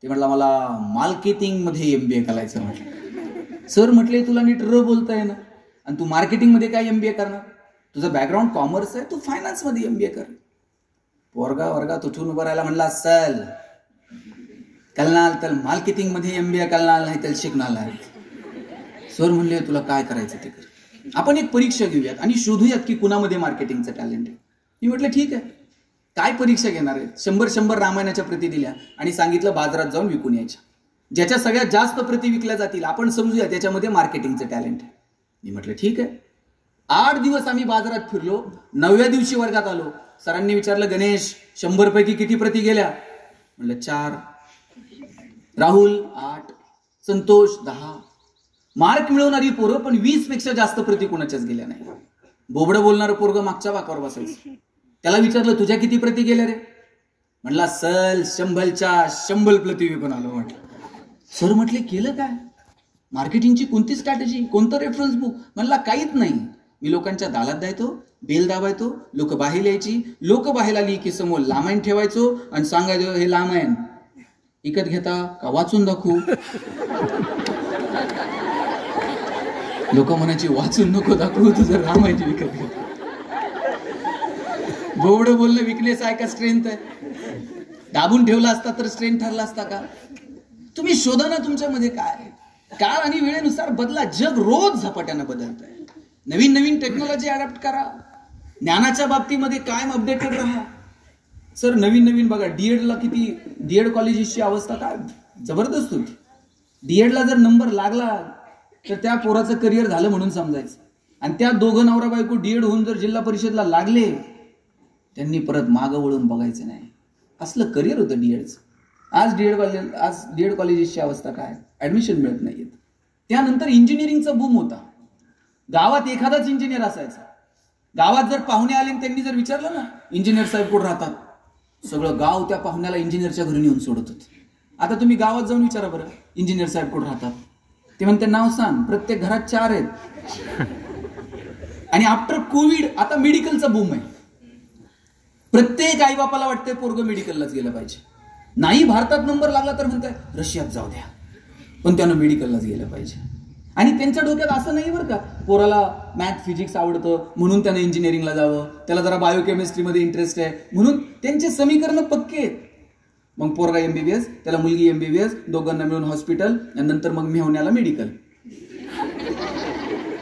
Speaker 1: ते म्हटलं मला मार्केटिंगमध्ये MBA करायचं. म्हटलं सर म्हटले तुला नीट बोलताय ना, आणि तू मार्केटिंगमध्ये काय MBA करणार? तुझं बॅकग्राऊंड कॉमर्स आहे, तू फायनान्समध्ये MBA कर. पोरगा वर्गात उठून उभं राहायला म्हणला, असल कलनाल तर मार्केटिंग मध्ये MBA कलनाल नाही तर शिकणार. सर म्हणले तुला काय करायचं ते कर, आपण एक परीक्षा घेऊयात आणि शोधूयात की कुणामध्ये मार्केटिंगचं टॅलेंट आहे. मी म्हटलं ठीक आहे, काय परीक्षा घेणार आहे? 100 रामायणाच्या प्रती दिल्या आणि सांगितलं बाजारात जाऊन विकून यायच्या. ज्याच्या सगळ्यात जास्त प्रती विकल्या जातील आपण समजूया त्याच्यामध्ये मार्केटिंगचं टॅलेंट आहे. मी म्हटलं ठीक आहे. 8 दिवस आम्ही बाजारात फिरलो. 9व्या दिवशी वर्गात आलो. सरांनी विचारलं, गणेश 100 पैकी किती प्रती गेल्या? म्हटलं 4. राहुल 8, संतोष 10. मार्क मिळवणारी पोरं पण 20 पेक्षा जास्त प्रती कोणाच्याच गेल्या नाही. बोबडं बोलणारं पोरगं मागच्या बाकावर बसायचं. त्याला विचारलं तुझ्या किती प्रती गेल्या रे? म्हणला सल 100 प्रती विकून आलो. म्हटलं सर म्हटले केलं काय? मार्केटिंगची कोणती स्ट्रॅटेजी, कोणतं रेफरन्स बुक? म्हणला काहीच नाही. मी लोकांच्या दालात द्यायचो, बेल दाबायचो, लोक बाहेर यायची. लोक बाहेर आली की समोर लामायण ठेवायचो आणि सांगायचो हे लामायण विकत घेता का वाचून दाखवू? लोक म्हणायची वाचून नको दाखवू, तुझं रामायण विकत घेतो. बोबडं बोलणं विकनेस आहे का स्ट्रेंथ आहे? दाबून ठेवला असता तर स्ट्रेंथ ठरला असता का? तुम्ही शोधा ना तुमच्यामध्ये काय. काळ आणि वेळेनुसार बदला. जग रोज झपाट्यानं बदलत आहे. नवीन नवीन टेक्नॉलॉजी अडॅप्ट करा. ज्ञानाच्या बाबतीमध्ये कायम अपडेटेड राहा. सर नवीन बघा डीएडला किती, डीएड कॉलेजेसची अवस्था काय जबरदस्त होती. डीएडला जर नंबर लागला तर त्या पोराचं करिअर झालं म्हणून समजायचं. आणि त्या दोघं नवरा बायको डीएड होऊन जर जिल्हा परिषदला लागले, त्यांनी परत मागं वळून बघायचं नाही. असलं करिअर होतं डीएडचं. आज डीएड कॉलेजेसची अवस्था काय, ऍडमिशन मिळत नाहीत. त्यानंतर इंजिनिअरिंगचा बूम होता. गावात एखादाच इंजिनियर असायचा. गावात जर पाहुणे आले आणि त्यांनी जर विचारलं ना इंजिनियर साहेब कुठे राहतात, सगळं गाव त्या पाहुण्याला इंजिनियरच्या घरी नेऊन सोडत होते. आता तुम्ही गावात जाऊन विचारा बरं इंजिनियर साहेब कुठे राहतात, ते म्हणते नाव सांग. प्रत्येक घरात 4 आहेत. आणि आफ्टर कोविड आता मेडिकलचा बूम आहे. प्रत्येक आई बापाला वाटतंय पोरगं मेडिकललाच गेलं पाहिजे. नाही भारतात नंबर लागला तर म्हणताय रशियात जाऊ द्या, पण त्यानं मेडिकललाच गेलं पाहिजे. आणि त्यांच्या डोक्यात असं नाही बरं का पोराला मॅथ फिजिक्स आवडतं म्हणून त्यानं इंजिनिअरिंगला जावं, त्याला जरा बायोकेमिस्ट्रीमध्ये इंटरेस्ट आहे म्हणून त्यांचे समीकरण पक्के आहेत. मग पोरगा MBBS, त्याला मुलगी MBBS, दोघांना मिळून हॉस्पिटल आणि नंतर मग मेहण्याला मेडिकल.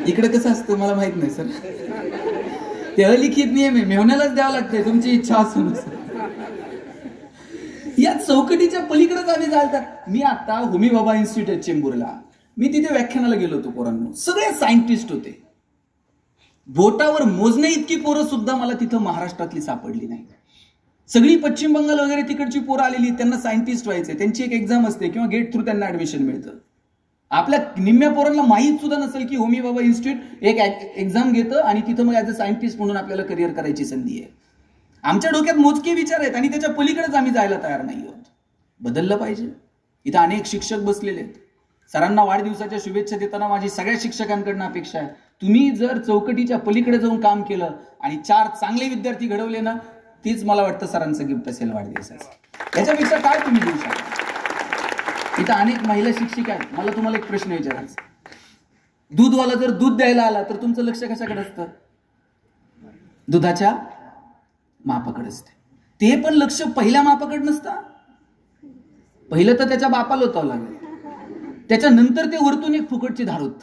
Speaker 1: इकडे कसं असतं मला माहित नाही सर. ते अलिखित नियम आहे, मेहण्यालाच द्यावं लागतंय तुमची इच्छा असून. या चौकटीच्या पलीकडेच आम्ही चालतात. मी आता होमी बाबा इन्स्टिट्यूट आहे चेंबूरला, मी तिथे व्याख्यानाला गेलो होतो. पोरांनो सगळे सायंटिस्ट होते. बोटावर मोजणे इतकी पोरं सुद्धा मला तिथं महाराष्ट्रातली सापडली नाही. सगळी पश्चिम बंगाल वगैरे तिकडची पोरं आलेली, त्यांना सायंटिस्ट व्हायचंय. त्यांची एक एक्झाम असते किंवा गेट थ्रू त्यांना ऍडमिशन मिळतं. आपल्या निम्म्या पोरांना माहीत सुद्धा नसेल की होमी बाबा इन्स्टिट्यूट एक एक्झाम घेतं आणि तिथं मग ऍज अ सायंटिस्ट म्हणून आपल्याला करिअर करायची संधी आहे. आमच्या डोक्यात मोजके विचार आहेत आणि त्याच्या पलीकडेच आम्ही जायला तयार नाही आहोत. बदललं पाहिजे. इथं अनेक शिक्षक बसलेले आहेत. सरांना वाढदिवसाच्या शुभेच्छा देताना माझी सगळ्या शिक्षकांकडून अपेक्षा आहे, तुम्ही जर चौकटीच्या पलीकडे जाऊन काम केलं आणि 4 चांगले विद्यार्थी घडवले ना, तीच मला वाटतं सरांचं गिफ्ट असेल वाढदिवसाचं. याच्यापेक्षा काय तुम्ही देऊ शकता? इथं अनेक महिला शिक्षिका आहेत. मला तुम्हाला एक प्रश्न विचारायचा, दूधवाला जर दूध द्यायला आला तर तुमचं लक्ष कशाकडे असतं? दुधाच्या मापाकडे असते. ते पण लक्ष पहिल्या मापाकडे नसतं. पहिलं तर त्याच्या बापाला होतावं लागेल, त्याच्यानंतर ते वरतून एक फुकटची धार होत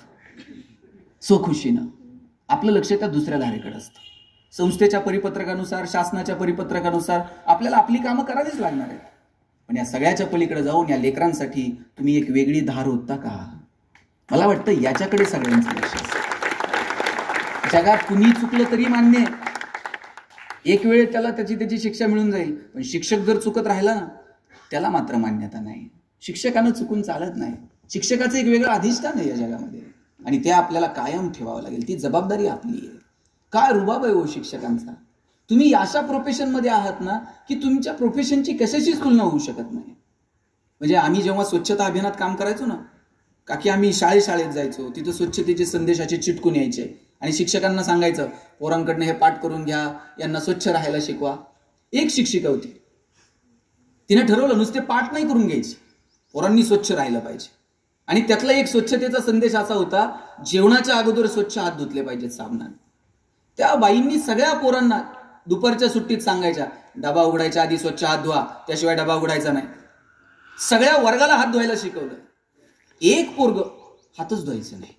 Speaker 1: स्वखुशीनं. आपलं लक्ष त्या दुसऱ्या धारेकडे असतं. संस्थेच्या परिपत्रकानुसार, शासनाच्या परिपत्रकानुसार आपल्याला आपली कामं करावीच लागणार आहेत. पण या सगळ्याच्या पलीकडे जाऊन या लेकरांसाठी तुम्ही एक वेगळी धार होता का? मला वाटतं याच्याकडे सगळ्यांचं लक्ष असतं. जगात कुणी चुकलं तरी मान्य आहे, एक वेळ त्याला त्याची शिक्षा मिळून जाईल. पण शिक्षक जर चुकत राहिला ना, त्याला मात्र मान्यता नाही. शिक्षकानं चुकून चालत नाही. शिक्षकाचं एक वेगळं अधिष्ठान आहे या जगामध्ये आणि ते आपल्याला कायम ठेवावं लागेल. ती जबाबदारी आपली आहे. काय रुबाब आहे हो शिक्षकांचा. तुम्ही अशा प्रोफेशनमध्ये आहात ना की तुमच्या प्रोफेशनची कशाशीच तुलना होऊ शकत नाही. म्हणजे आम्ही जेव्हा स्वच्छता अभियानात काम करायचो ना, का की आम्ही शाळेत जायचो, तिथं स्वच्छतेचे संदेशाचे चिटकून यायचे आणि शिक्षकांना सांगायचं पोरांकडनं हे पाठ करून घ्या, यांना स्वच्छ राहायला शिकवा. एक शिक्षिका होती, तिने ठरवलं नुसते पाठ नाही करून घ्यायचे, पोरांनी स्वच्छ राहायला पाहिजे. आणि त्यातला एक स्वच्छतेचा संदेश असा होता, जेवणाच्या अगोदर स्वच्छ हात धुतले पाहिजेत साबणाने. त्या बाईंनी सगळ्या पोरांना दुपारच्या सुट्टीत सांगायच्या, डबा उघडायच्या आधी स्वच्छ हात धुवा, त्याशिवाय डबा उघडायचा नाही. सगळ्या वर्गाला हात धुवायला शिकवलं. एक पोरग हातच धुवायचं नाही.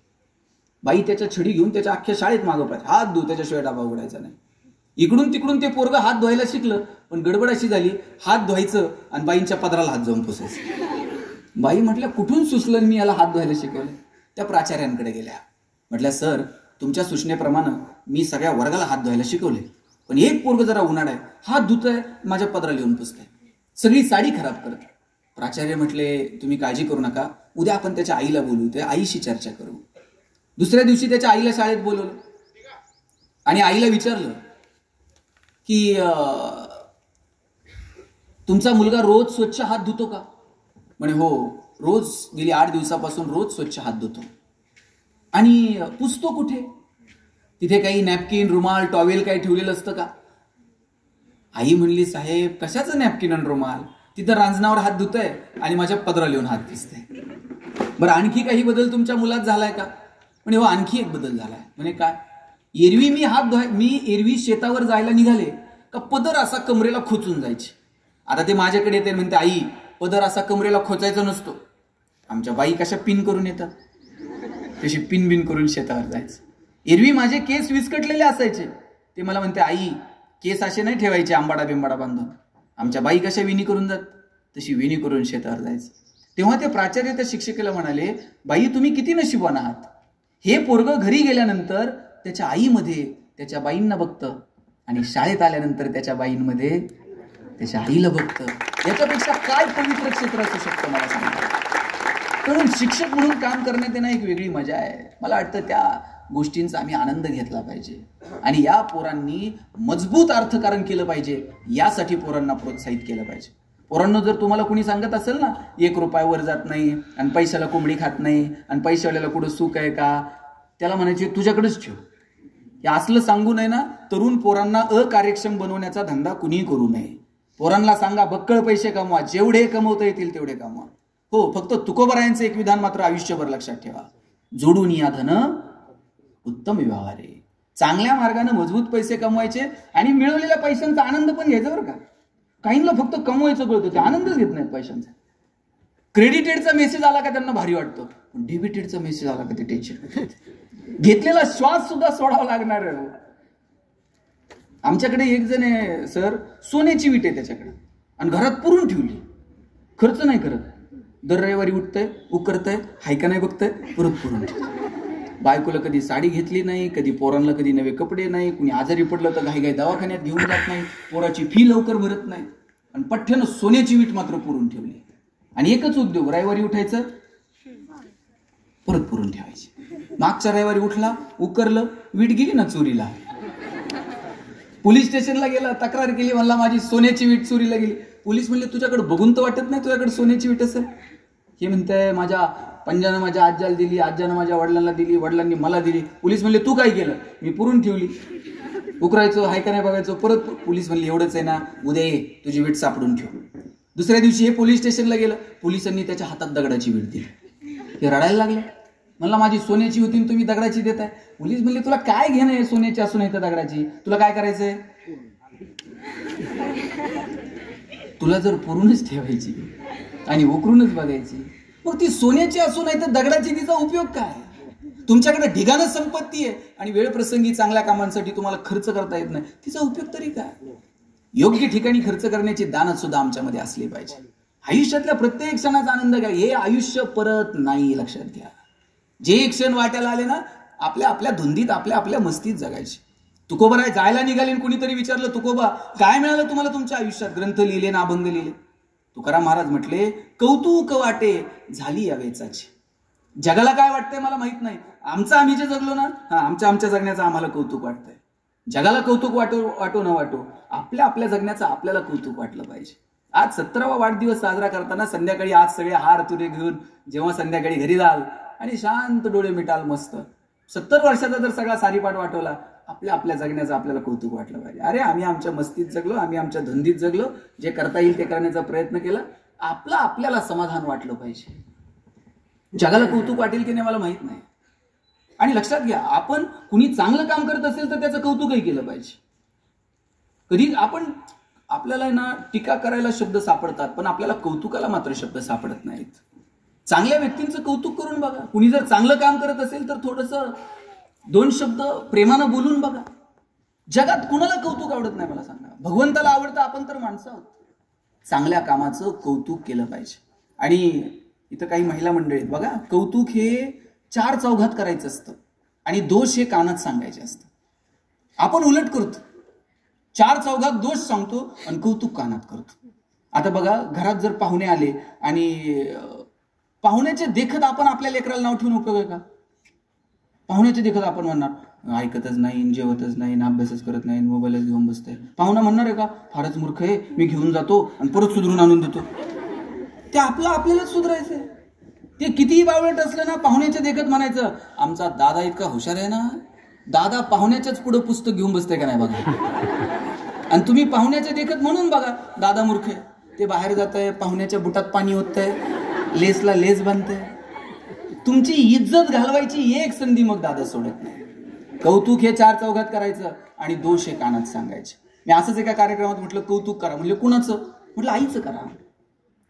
Speaker 1: बाई त्याच्या छडी घेऊन त्याच्या अख्ख्या शाळेत मागं पाहिजे, हात धुव, त्याच्याशिवाय डबा उघडायचा नाही. इकडून तिकडून ते पोरग हात धुवायला शिकलं, पण गडबड अशी झाली, हात धुवायचं आणि बाईंच्या पदराला हात जाऊन पुसायचं. बाई म्हटल्या, कुठून सुचलं मी याला हात धुवायला शिकवलं? त्या प्राचार्यांकडे गेल्या. म्हटल्या, सर तुमच्या सूचनेप्रमाणे मी सगळ्या वर्गाला हात धुवायला शिकवले, पण एक पोरग जरा उन्हाळा आहे, हात धुतोय, माझ्या पदराला येऊन पुसतंय, सगळी साडी खराब करत. प्राचार्य म्हटले, तुम्ही काळजी करू नका, उद्या आपण त्याच्या आईला बोलू, त्या आईशी चर्चा करू. दुसऱ्या दिवशी त्याच्या आईला शाळेत बोलवलं आणि आईला विचारलं की तुमचा मुलगा रोज स्वच्छ हात धुतो का? म्हणे हो, रोज गेली 8 दिवसापासून रोज स्वच्छ हात धुतो. आणि पुसतो कुठे? तिथे काही नॅपकिन, रुमाल, टॉवेल काही ठेवलेलं असतं का? आई म्हणली, साहेब कशाचं नॅपकिन आणि रुमाल, तिथं रांजणावर हात धुतोय आणि माझ्या पदराला येऊन हात पुसतोय. बरं, आणखी काही बदल तुमच्या मुलात झालाय का? म्हणे हो, आणखी एक बदल झालाय. म्हणे काय? मी एरवी शेतावर जायला निघाले का पदर असा कमरेला खोचून जायचे. आता ते माझ्याकडे येते, म्हणते, आई पदर असा कमरेला खोचायचा नसतो. आमच्या बाई कशा पिन करून येतात, तशी पिन बिन करून शेतावर जायचं. एरवी माझे केस विस्कटलेले असायचे, ते मला म्हणते, आई केस असे नाही ठेवायचे आंबाडा बिंबाडा बांधून. आमच्या बाई कशा विणी करून जात, तशी विणी करून शेतावर जायचं. तेव्हा ते प्राचार्य त्या शिक्षकेला म्हणाले, बाई तुम्ही किती नशिबवान आहात. हे पोरग घरी गेल्यानंतर त्याच्या आईमध्ये त्याच्या बाईंना बघतं आणि शाळेत आल्यानंतर त्याच्या बाईंमध्ये त्याच्या आईला बघतं. याच्यापेक्षा काय पवित्र क्षेत्र असू शकतं मला सांगा. म्हणून शिक्षक म्हणून काम करण्यात येणं एक वेगळी मजा आहे. मला वाटतं त्या गोष्टींचा आम्ही आनंद घेतला पाहिजे आणि या पोरांनी मजबूत अर्थकारण केलं पाहिजे. यासाठी पोरांना प्रोत्साहित केलं पाहिजे. पोरांनो, जर तुम्हाला कुणी सांगत असेल ना 1 रुपया वर जात नाही आणि पैशाला कोंबडी खात नाही आणि पैशावाल्याला कुठं सुख आहे का, त्याला म्हणायचे तुझ्याकडेच ठेव. हे असलं सांगू नये ना. तरुण पोरांना अकार्यक्षम बनवण्याचा धंदा कुणीही करू नये. पोरांना सांगा, बक्कळ पैसे कमवा, जेवढे कमवता येतील तेवढे कमवा. हो, फक्त तुकोबरायांचं एक विधान मात्र आयुष्यभर लक्षात ठेवा, जोडून या धन उत्तम व्यवहारे. चांगल्या मार्गाने मजबूत पैसे कमवायचे आणि मिळवलेल्या पैशांचा आनंद पण घ्यायचा बरं का. काहींना फक्त कमवायचं कळतं, ते आनंदच घेत नाहीत पैशांचा. क्रेडिटेडचा मेसेज आला का त्यांना भारी वाटतं, पण डेबिटेडचा मेसेज आला का ते टेन्शन. घेतलेला श्वास सुद्धा सोडावा लागणार आहे. आमच्याकडे एक जण आहे सर, सोन्याची वीट आहे त्याच्याकडे आणि घरात पुरून ठेवली, खर्च नाही करत. दर रविवारी उठतंय, उकरतंय, हायका नाही बघतंय, परत पुरून ठेवतंय. बायकोला कधी साडी घेतली नाही, कधी पोरांना कधी नवे कपडे नाही, कुणी आजारी पडलं तर घाई दवाखान्यात घेऊन जात नाही, पोराची फी लवकर भरत नाही आणि पठ्ठ्यानं सोन्याची वीट मात्र पुरून ठेवली. आणि एकच उद्योग, रविवारी उठायचं, परत पुरून ठेवायची. मागच्या रविवारी उठला, उकरलं, वीट गेली ना चोरीला. पोलीस स्टेशनला गेला, तक्रार केली, म्हणला माझी सोन्याची वीट चोरीला गेली. पोलीस म्हणले, तुझ्याकडे बघून तर वाटत नाही तुझ्याकडे सोन्याची वीट असेल. हे म्हणताय, माझ्या पंजानं माझ्या आज्याला दिली, आज्यानं माझ्या वडिलांना दिली, वडिलांनी मला दिली. पोलीस म्हणले, तू काय केलं? मी पुरून ठेवली. उकरायचो, हाय का नाही बघायचो, परत. पोलीस म्हणले, एवढंच आहे ना, उद्या ये, तुझी वीट सापडून ठेव. दुसऱ्या दिवशी हे पोलीस स्टेशनला गेलं, पोलिसांनी त्याच्या हातात दगडाची वीट दिली. हे रडायला लागले, म्हणला माझी सोन्याची होती तुम्ही दगडाची देताय. पोलीस म्हणले, तुला काय घेणं आहे सोन्याची असून आहे तर दगडाची, तुला काय करायचंय? तुला जर पुरूनच ठेवायची आणि उकरूनच बघायची, मग ती सोन्याची असून नाही तर दगडाची, तिचा उपयोग काय? तुमच्याकडे ढिगाणं संपत्ती आहे आणि वेळ प्रसंगी चांगल्या कामांसाठी तुम्हाला खर्च करता येत नाही, तिचा उपयोग तरी काय? योग्य ठिकाणी खर्च करण्याची दानत सुद्धा आमच्यामध्ये असली पाहिजे. आयुष्यातल्या प्रत्येक क्षणाचा आनंद घ्या. हे आयुष्य परत नाही, लक्षात घ्या. जे क्षण वाट्याला आले ना, आपल्या आपल्या धुंदीत, आपल्या आपल्या मस्तीत जगायची. तुकोबा जायला निघाले, कुणीतरी विचारलं, तुकोबा काय मिळालं तुम्हाला तुमच्या आयुष्यात? ग्रंथ लिहिले ना, अभंग लिहिले. तुकाराम महाराज म्हटले, कौतुक वाटे झाली या वेचाची. जगाला काय वाटतंय मला माहित नाही, आम्ही जे जगलो ना, आमच्या जगण्याचं आम्हाला कौतुक वाटतंय. जगाला कौतुक वाटो न वाटो, आपल्या आपल्या जगण्याचं आपल्याला कौतुक वाटलं पाहिजे. आज 17वा वाढदिवस साजरा करताना संध्याकाळी आज सगळे हार तुरे घेऊन जेव्हा संध्याकाळी घरी जाल आणि शांत डोळे मिटाल, मस्त 70 वर्षाचा जर सगळा सारीपाट वाटवला, आपल्या आपल्या जगण्याचं आपल्याला कौतुक वाटलं पाहिजे. अरे आम्ही आमच्या मस्तीत जगलो, आम्ही आमच्या धंदीत जगलो, जे करता येईल ते करण्याचा प्रयत्न केला, आपल्याला समाधान वाटलं पाहिजे. जगाला कौतुक वाटेल की नाही मला माहित नाही. आणि लक्षात घ्या, आपण कुणी चांगलं काम करत असेल तर त्याचं कौतुकही केलं पाहिजे. कधी आपल्याला ना टीका करायला शब्द सापडतात, पण आपल्याला कौतुकाला मात्र शब्द सापडत नाहीत. चांगल्या व्यक्तींचं कौतुक करून बघा. कुणी जर चांगलं काम करत असेल तर थोडंसं 2 शब्द प्रेमानं बोलून बघा. जगात कुणाला कौतुक आवडत नाही मला सांगा? भगवंताला आवडतं, आपण तर माणसं आहोत. चांगल्या कामाचं कौतुक केलं पाहिजे. आणि इथं काही महिला मंडळी आहेत बघा, कौतुक हे 4 चौघात करायचं असतं आणि दोष हे कानात सांगायचे असतं. आपण उलट करतो, 4 चौघात दोष सांगतो आणि कौतुक कानात करतो. आता बघा, घरात जर पाहुणे आले आणि पाहुण्याचे देखत आपण आपल्या लेकराला नाव ठेवून उपयोग आहे का? पाहुण्याचे देखत आपण म्हणणार ऐकतच नाही, जेवतच नाही, अभ्यासच करत नाही, मोबाईलच घेऊन बसते. पाहुणा म्हणणार आहे का फारच मूर्ख आहे, मी घेऊन जातो आणि परत सुधरून आणून देतो. ते आपल्यालाच सुधारायचंय. ते कितीही बावळट असलं ना, पाहुण्याच्या देखत म्हणायचं आमचा दादा इतका हुशार आहे ना. दादा पाहुण्याच्याच पुढे पुस्तक घेऊन बसते का नाही बघा. आणि तुम्ही पाहुण्याच्या देखत म्हणून बघा दादा मूर्ख आहे. ते बाहेर जात आहे, पाहुण्याच्या बुटात पाणी होतंय, लेसला लेस बांधतंय. तुमची इज्जत घालवायची एक संधी मग दादा सोडत नाही. कौतुक हे 4 चौघात करायचं आणि दोष हे कानात सांगायचे. मी असंच एका कार्यक्रमात म्हटलं कौतुक करा. म्हणजे कुणाचं? म्हटलं आईचं करा.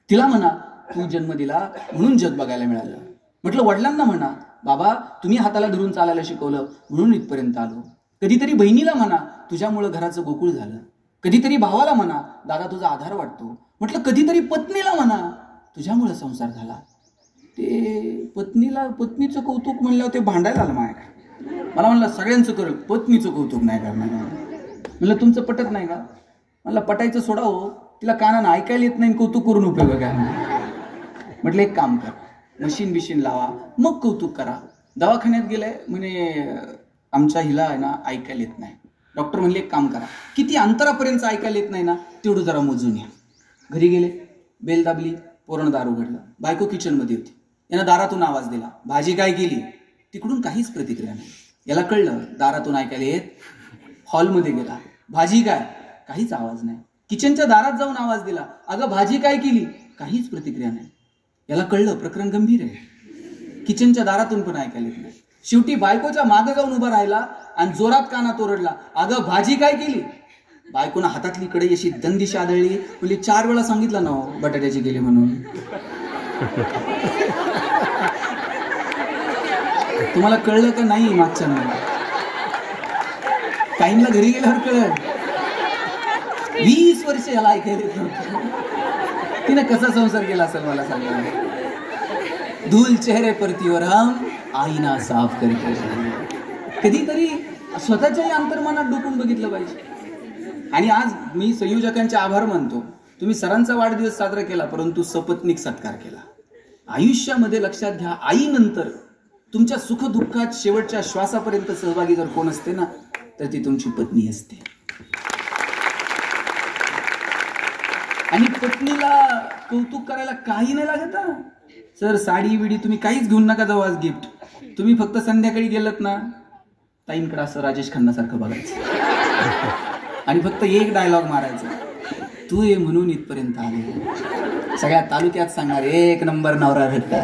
Speaker 1: तिला म्हणा तू जन्म दिला म्हणून जग बघायला मिळालं. म्हटलं वडिलांना म्हणा बाबा तुम्ही हाताला धरून चालायला शिकवलं म्हणून इथपर्यंत आलो. कधीतरी बहिणीला म्हणा तुझ्यामुळं घराचं गोकुळ झालं. कधीतरी भावाला म्हणा दादा तुझा आधार वाटतो. म्हटलं कधीतरी पत्नीला म्हणा तुझ्यामुळं संसार झाला. ते पत्नीचं कौतुक म्हणल्यावर ते भांडायला आलं माझ्या. मला म्हणलं सगळ्यांचं कर, पत्नीचं कौतुक नाही करणार. म्हणलं तुमचं पटत नाही का? म्हणलं पटायचं सोडा हो, तिला कानानं ऐकायला येत नाही, कौतुक करून उपयोग काय? म्हटलं एक काम कर, मशीन लावा मग कौतुक करा. दवाखान्यात गेलाय म्हणे आमच्या हिला आहे ना ऐकायला येत नाही. डॉक्टर म्हणले एक काम करा, किती अंतरापर्यंत ऐकायला येत नाही ना तेवढं जरा मोजून या. घरी गेले, बेल दाबली, पोरण दार उघडलं. बायको किचनमध्ये होती. यानं दारातून आवाज दिला, भाजी काय केली? तिकडून काहीच प्रतिक्रिया नाही. याला कळलं दारातून ऐकायला येत. हॉलमध्ये गेला, भाजी काय? काहीच आवाज नाही. किचनच्या दारात जाऊन आवाज दिला, अगं भाजी काय केली? काहीच प्रतिक्रिया नाही. याला कळलं प्रकरण गंभीर आहे. किचनच्या दारातून पण ऐकायला येत नाही. शेवटी बायकोच्या मागे जाऊन उभा राहिला आणि जोरात कानात ओरडला, अगं भाजी काय केली? बायकोनं हातातली कढई अशी दंदिशी आदळली. म्हणजे 4 वेळा सांगितलं ना बटाट्याची केली म्हणून. तुम्हाला कळलं का नाही? मागच्या टाईमला घरी गेल्यावर कळलं. 20 वर्ष याला ऐकायला येत नव्हतं. तिने कसा संसार केला असेल मला सांगा. धूल चेहरे परतीवर हम आईना साफ करके. कधीतरी स्वतःच्याही अंतर्मनात डोकून बघितलं पाहिजे. आणि आज मी संयोजकांचे आभार मानतो. तुम्ही सरांचा वाढदिवस साजरा केला परंतु सपत्नीक सत्कार केला. आयुष्यामध्ये लक्षात घ्या, आईनंतर तुमच्या सुखदुःखात शेवटच्या श्वासापर्यंत सहभागी जर कोण असते ना तर ती तुमची पत्नी असते. आणि पत्नीला कौतुक करायला काही नाही लागत. सर साडी बिडी तुम्ही काहीच घेऊन नका जाऊ आज गिफ्ट. तुम्ही फक्त संध्याकाळी गेलात ना ताईंकडे असं राजेश खन्नासारखं बघायचं आणि फक्त एक डायलॉग मारायचा, तू ये म्हणून इथपर्यंत आले. सगळ्या तालुक्यात सांगणार 1 नंबर नवरा भेटला.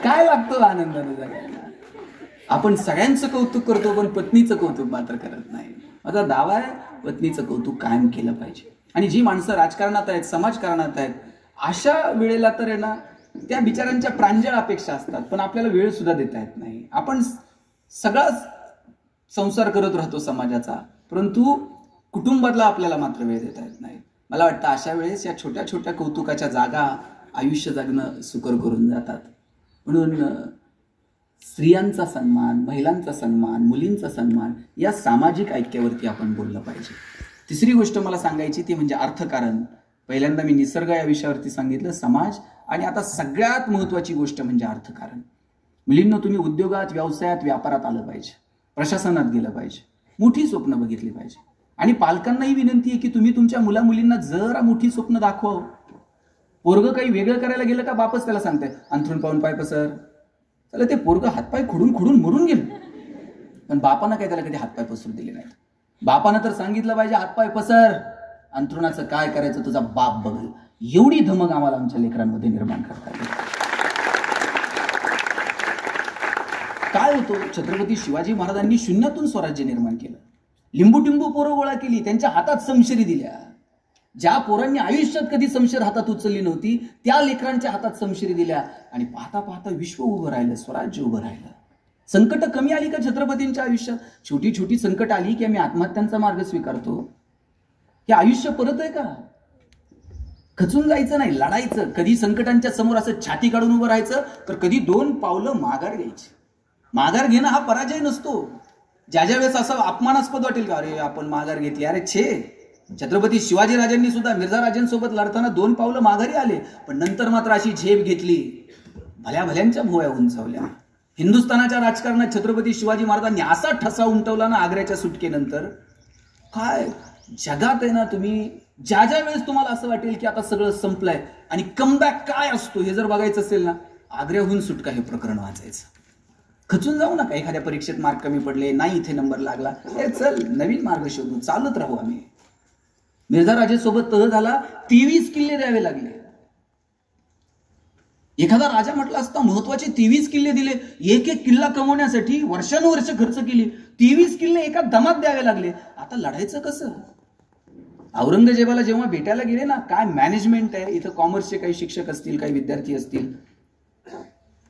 Speaker 1: काय लागतो आनंदाने जगायला. आपण सगळ्यांचं कौतुक करतो पण पत्नीचं कौतुक मात्र करत नाही. माझा दावा आहे पत्नीचं कौतुक कायम केलं पाहिजे. आणि जी माणसं राजकारणात आहेत, समाजकारणात आहेत, अशा वेळेला तर आहे ना त्या बिचाऱ्यांच्या प्रांजळ अपेक्षा असतात पण आपल्याला वेळ सुद्धा देता येत नाही. आपण सगळा संसार करत राहतो समाजाचा, परंतु कुटुंबातला आपल्याला मात्र वेळ देता येत नाही. मला वाटतं अशा वेळेस या छोट्या छोट्या कौतुकाच्या जागा आयुष्य जगणं सुकर करून जातात. म्हणून स्त्रियांचा सन्मान, महिलांचा सन्मान, मुलींचा सन्मान या सामाजिक ऐक्यावरती आपण बोललं पाहिजे. तिसरी गोष्ट मला सांगायची ती म्हणजे अर्थकारण. पहिल्यांदा मी निसर्ग या विषयावरती सांगितलं, समाज, आणि आता सगळ्यात महत्वाची गोष्ट म्हणजे अर्थकारण. मुलींना तुम्ही उद्योगात, व्यवसायात, व्यापारात आलं पाहिजे, प्रशासनात गेलं पाहिजे, मोठी स्वप्न बघितली पाहिजे. आणि पालकांनाही विनंती आहे की तुम्ही तुमच्या मुला मुलींना जरा मोठी स्वप्न दाखवा. पोरगं काही वेगळं करायला गेलं का बापच त्याला सांगताय अंथरूण पाहून पाय पसर. त्याला ते पोरगं हातपाय खोडून खोडून मरून गेलं, पण बापानं काही त्याला कधी हातपाय पसरू दिले नाहीत. बापानं तर सांगितलं पाहिजे हातपाय पसर, अंथरुणाचं काय करायचं तुझा बाप बघल. एवढी धमक आम्हाला आमच्या लेकरांमध्ये निर्माण करता येईल. काय होतो, छत्रपती शिवाजी महाराजांनी शून्यातून स्वराज्य निर्माण केलं. लिंबू टिंबू पोरं गोळा केली, त्यांच्या हातात समशेरी दिल्या. ज्या पोरांनी आयुष्यात कधी समशेर हातात उचलली नव्हती त्या लेकरांच्या हातात समशेरी दिल्या. आणि पाहता पाहता विश्व उभं राहिलं, स्वराज्य उभं राहिलं. संकट कमी आली का छत्रपतींच्या आयुष्यात? छोटी छोटी संकट आली की आम्ही आत्महत्यांचा मार्ग स्वीकारतो. हे आयुष्य परत आहे का? खचून जायचं नाही, लढायचं. कधी संकटांच्या समोर असं छाती काढून उभं राहायचं, तर कधी 2 पावलं माघार घ्यायची. माघार घेणं हा पराजय नसतो. ज्या ज्या वेळेस असं अपमानास्पद वाटेल का अरे आपण माघार घेतली, अरे छे, छत्रपती शिवाजी राजांनी सुद्धा मिर्झा राजांसोबत लढताना 2 पावलं माघारी आले, पण नंतर मात्र अशी झेप घेतली, भल्या भल्यांच्या भोवया उंचावल्या. हिंदुस्थानाच्या राजकारणात छत्रपती शिवाजी महाराजांनी असा ठसा उमटवला ना आग्र्याच्या सुटकेनंतर. काय जगात आहे ना, तुम्ही ज्या ज्या वेळेस तुम्हाला असं वाटेल की आता सगळं संपलंय आणि कमबॅक काय असतो हे जर बघायचं असेल ना, आग्र्याहून सुटका हे प्रकरण वाचायचं. खचून जाऊ नका. एखाद्या परीक्षेत मार्क कमी पडले, नाही इथे नंबर लागला, चल नवीन मार्ग शोधू, चालत राहू आम्ही. मिर्झा राजेसोबत तह झाला, 23 किल्ले द्यावे लागले. एखादा राजा म्हटला असता महत्वाचे 23 किल्ले दिले, एक एक किल्ला कमवण्यासाठी वर्षानुवर्ष खर्च केली, 23 किल्ले एका दमात द्यावे लागले. आता लढायचं कसं? औरंगजेबाला जेव्हा भेटायला गेले ना, काय मॅनेजमेंट आहे इथं, कॉमर्सचे काही शिक्षक असतील, काही विद्यार्थी असतील.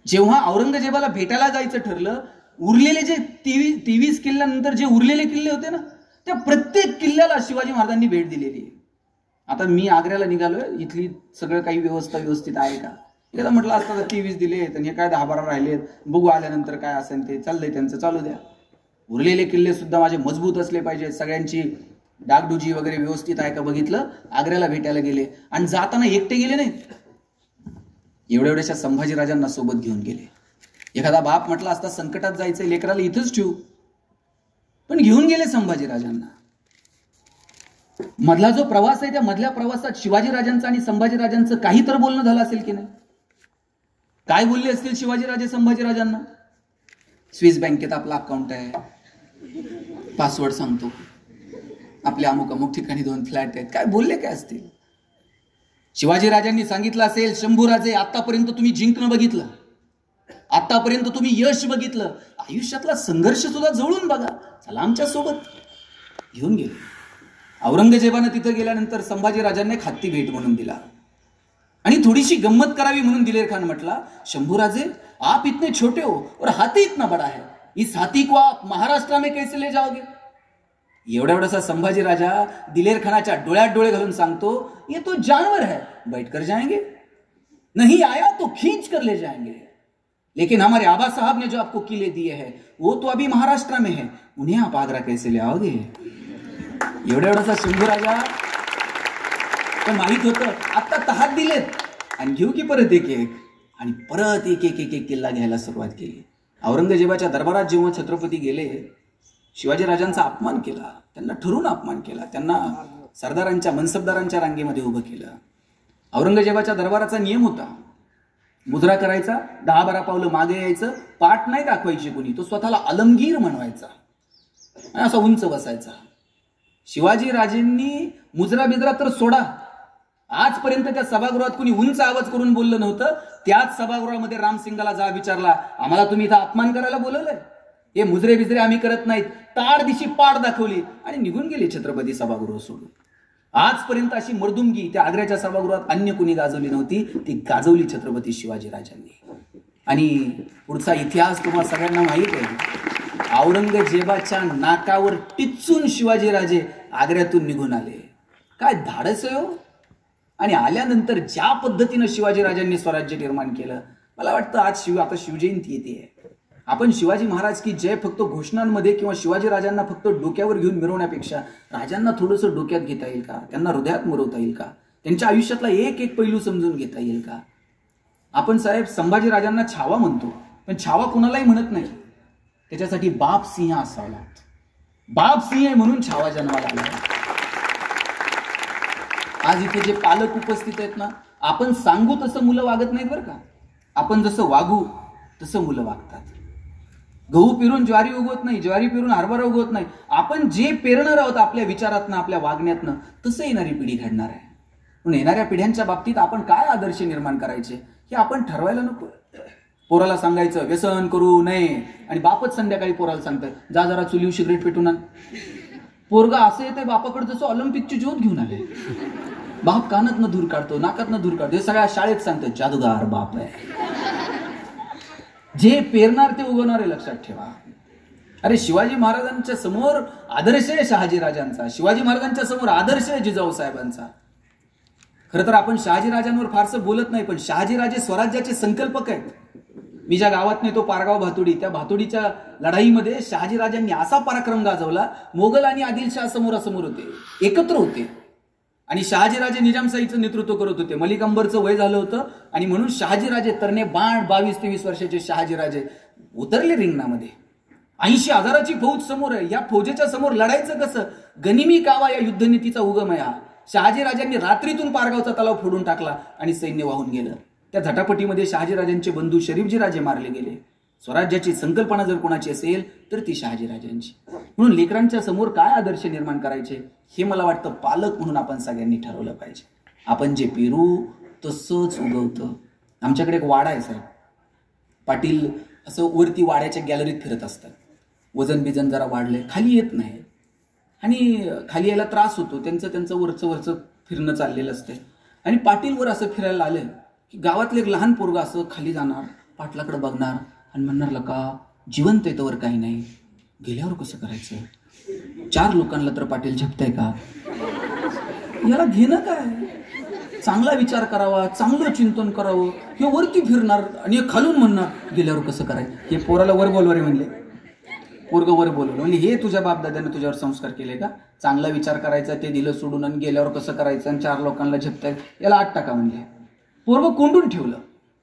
Speaker 1: जेव्हा औरंगजेबाला भेटायला जायचं ठरलं, उरलेले जे 23 किल्ल्यानंतर जे उरलेले किल्ले होते ना, त्या प्रत्येक किल्ल्याला शिवाजी महाराजांनी भेट दिलेली आहे. आता मी आग्र्याला निघालोय, इथली सगळं काही व्यवस्था व्यवस्थित आहे का? एकदा म्हटलं असतं तर 23 दिले, तर हे काय 10-12 राहिलेत, बघू आल्यानंतर काय असेल ते, चाललंय त्यांचं चालू द्या. उरलेले किल्ले सुद्धा माझे मजबूत असले पाहिजे, सगळ्यांची डागडुजी वगैरे व्यवस्थित आहे का बघितलं, आग्र्याला भेटायला गेले. आणि जाताना एकटे गेले नाहीत, एवढ्याशा संभाजीराजांना सोबत घेऊन गेले. एखादा बाप म्हटला असता संकटात जायचंय लेकराला इथंच ठेवू, पण घेऊन गेले संभाजीराजांना. मधला जो प्रवास आहे त्या मधल्या प्रवासात शिवाजीराजांचं आणि संभाजीराजांचं काही तर बोलणं झालं असेल की नाही? काय बोलले असतील शिवाजीराजे संभाजीराजांना? स्विस बँकेत आपला अकाउंट आहे, पासवर्ड सांगतो, आपल्या अमुक अमुक ठिकाणी 2 फ्लॅट आहेत, काय बोलले काय असतील? शिवाजीराजांनी सांगितलं असेल, शंभूराजे आतापर्यंत तुम्ही जिंकणं बघितलं, आतापर्यंत तुम्ही यश बघितलं, आयुष्यातला संघर्ष सुद्धा जवळून बघा, चला आमच्या सोबत. घेऊन गेले. औरंगजेबानं तिथं गेल्यानंतर संभाजीराजांना एक हत्ती भेट म्हणून दिला आणि थोडीशी गंमत करावी म्हणून दिलेर खान म्हटला, शंभूराजे आप इतने छोटे हो और हाथी इतना बड़ा है, इस हाथी को आप महाराष्ट्र में कैसे ले जाओगे? एवढा संभाजी राजा दिलेर खानाच्या डोळ्यात डोळे घालून सांगतो, ये तो जानवर है, बैठ कर जाएंगे, नहीं आया तो खींच कर ले जाएंगे, लेकिन हमारे आबा साहब ने जो आपको किले दिए हैं वो तो अभी महाराष्ट्र में है, उन्हें आप आगरा कैसे ले आओगे? एवढा शंभू राजा पण माहित होतं आता तहात दिलेत आणि घेऊ की परत एक एक, आणि परत एक एक एक एक किल्ला घ्यायला सुरुवात केली. औरंगजेबाच्या दरबारात जेव्हा छत्रपती गेले, शिवाजीराजांचा अपमान केला, त्यांना ठरून अपमान केला, त्यांना सरदारांच्या मनसबदारांच्या रांगेमध्ये उभं केलं. औरंगजेबाच्या दरबाराचा नियम होता, मुजरा करायचा, 10-12 पावलं मागे यायचं, पाठ नाही दाखवायची कोणी, तो स्वतःला अलमगीर म्हणवायचा आणि असा उंच बसायचा. शिवाजीराजेंनी मुजरा बिजरा तर सोडा, आजपर्यंत त्या सभागृहात कोणी उंच आवाज करून बोललं नव्हतं. त्याच सभागृहामध्ये रामसिंगाला जा विचारला, आम्हाला तुम्ही इथं अपमान करायला बोलवलंय? हे मुजरे बिजरे आम्ही करत नाहीत. ताड दिशी पाड दाखवली आणि निघून गेले छत्रपती सभागृह सोडून. आजपर्यंत अशी मर्दुमगी त्या आग्र्याच्या सभागृहात अन्य कुणी गाजवली नव्हती, ती गाजवली छत्रपती शिवाजीराजांनी. आणि पुढचा इतिहास तुम्हाला सगळ्यांना माहित आहे. औरंगजेबाच्या नाकावर टिचून शिवाजीराजे आग्र्यातून निघून आले. काय धाडस आहे हो. आणि आल्यानंतर ज्या पद्धतीनं शिवाजीराजांनी स्वराज्य निर्माण केलं, मला वाटतं आज आता शिवजयंती येते. आपण शिवाजी महाराज की जय फक्त घोषणांमध्ये किंवा शिवाजीराजांना फक्त डोक्यावर घेऊन मिरवण्यापेक्षा राजांना थोडंसं डोक्यात घेता येईल का, त्यांना हृदयात मुरवता येईल का, त्यांच्या आयुष्यातला एक एक पैलू समजून घेता येईल का. आपण साहेब संभाजीराजांना छावा म्हणतो, पण छावा कुणालाही म्हणत नाही. त्याच्यासाठी बाप सिंह असावा लागतो. बाप सिंह म्हणून छावा जन्माला आला. आज इथे जे पालक उपस्थित आहेत ना, आपण सांगू तसं मुलं वागत नाहीत बरं का. आपण जसं वागू तसं मुलं वागतात. गहू पेरून ज्वारी उगवत नाही, ज्वारी पेरून हरभरा उगवत नाही. आपण जे पेरणार आहोत आपल्या विचारातनं, आपल्या वागण्यातनं, तसं येणारी पिढी घडणार आहे. म्हणून येणाऱ्या पिढ्यांच्या बाबतीत आपण काय आदर्श निर्माण करायचे हे आपण ठरवायला नको. पोराला सांगायचं व्यसन करू नये आणि बापच संध्याकाळी पोराला सांगतं, जा जरा चुलीव सिगरेट पेटून आण. पोरगा असं येते बापाकडे जसं ऑलिम्पिकची ज्योत घेऊन आले. बाप कानातनं धूर काढतो, नाकातनं धूर काढतो. हे सगळ्या शाळेत सांगतो जादूगार बाप आहे. जे पेरणार ते उगवणार आहे, लक्षात ठेवा. अरे शिवाजी महाराजांच्या समोर आदर्श आहे शहाजीराजांचा, शिवाजी महाराजांच्या समोर आदर्श आहे जिजाऊ साहेबांचा. खरं तर आपण शहाजीराजांवर फारसं बोलत नाही, पण शहाजीराजे स्वराज्याचे संकल्पक आहेत. मी ज्या गावात नाही तो पारगाव भातुडी, त्या भातुडीच्या लढाईमध्ये शहाजीराजांनी असा पराक्रम गाजवला, मोगल आणि आदिलशाह समोरासमोर होते, एकत्र होते. आणि शहाजीराजे निजामशाहीचं नेतृत्व करत होते. मलिक अंबरचं वय झालं होतं आणि म्हणून शहाजीराजे तरणे बाण 22-23 वर्षाचे शहाजीराजे उतरले रिंगणामध्ये. 80,000ची फौज समोर आहे. या फौजेच्या समोर लढायचं कसं? गनिमी कावा या युद्धनीतीचा उगम आहे हा. शहाजीराजांनी रात्रीतून पारगावचा तलाव फोडून टाकला आणि सैन्य वाहून गेलं. त्या झटापटीमध्ये शहाजीराजांचे बंधू शरीफजीराजे मारले गेले. स्वराज्याची संकल्पना जर कोणाची असेल तर ती शहाजीराजांची. म्हणून लेकरांच्या समोर काय आदर्श निर्माण करायचे हे मला वाटतं पालक म्हणून आपण सगळ्यांनी ठरवलं पाहिजे. आपण जे पेरू तसंच उगवतं. आमच्याकडे एक वाडा आहे साहेब, पाटील असं वरती वाड्याच्या गॅलरीत फिरत असतात. वजन बिजन जरा वाढलंय, खाली येत नाही आणि खाली यायला त्रास होतो. त्यांचं वरचं फिरणं चाललेलं असते आणि पाटील वर असं फिरायला आलं की गावातलं एक लहान पोरगा असं खाली जाणार, पाटलाकडे बघणार आणि म्हणणार लका जिवंत आहे तोवर काही नाही, गेल्यावर कसं करायचं? 4 लोकांना तर पाटील झेपताय का? याला घेणं काय? चांगला विचार करावा, चांगलं चिंतन करावं. हे वरती फिरणार आणि खालून म्हणणार गेल्यावर कसं करायचं? हे पोराला वर बोलवरे म्हणले, पोरग वर बोलवलं म्हणजे हे तुझ्या बापदाद्याने तुझ्यावर संस्कार केले का? चांगला विचार करायचा ते दिलं सोडून आणि गेल्यावर कसं करायचं आणि 4 लोकांना झेपताय, याला 8 टाका म्हणले. पोरग कोंडून ठेवलं.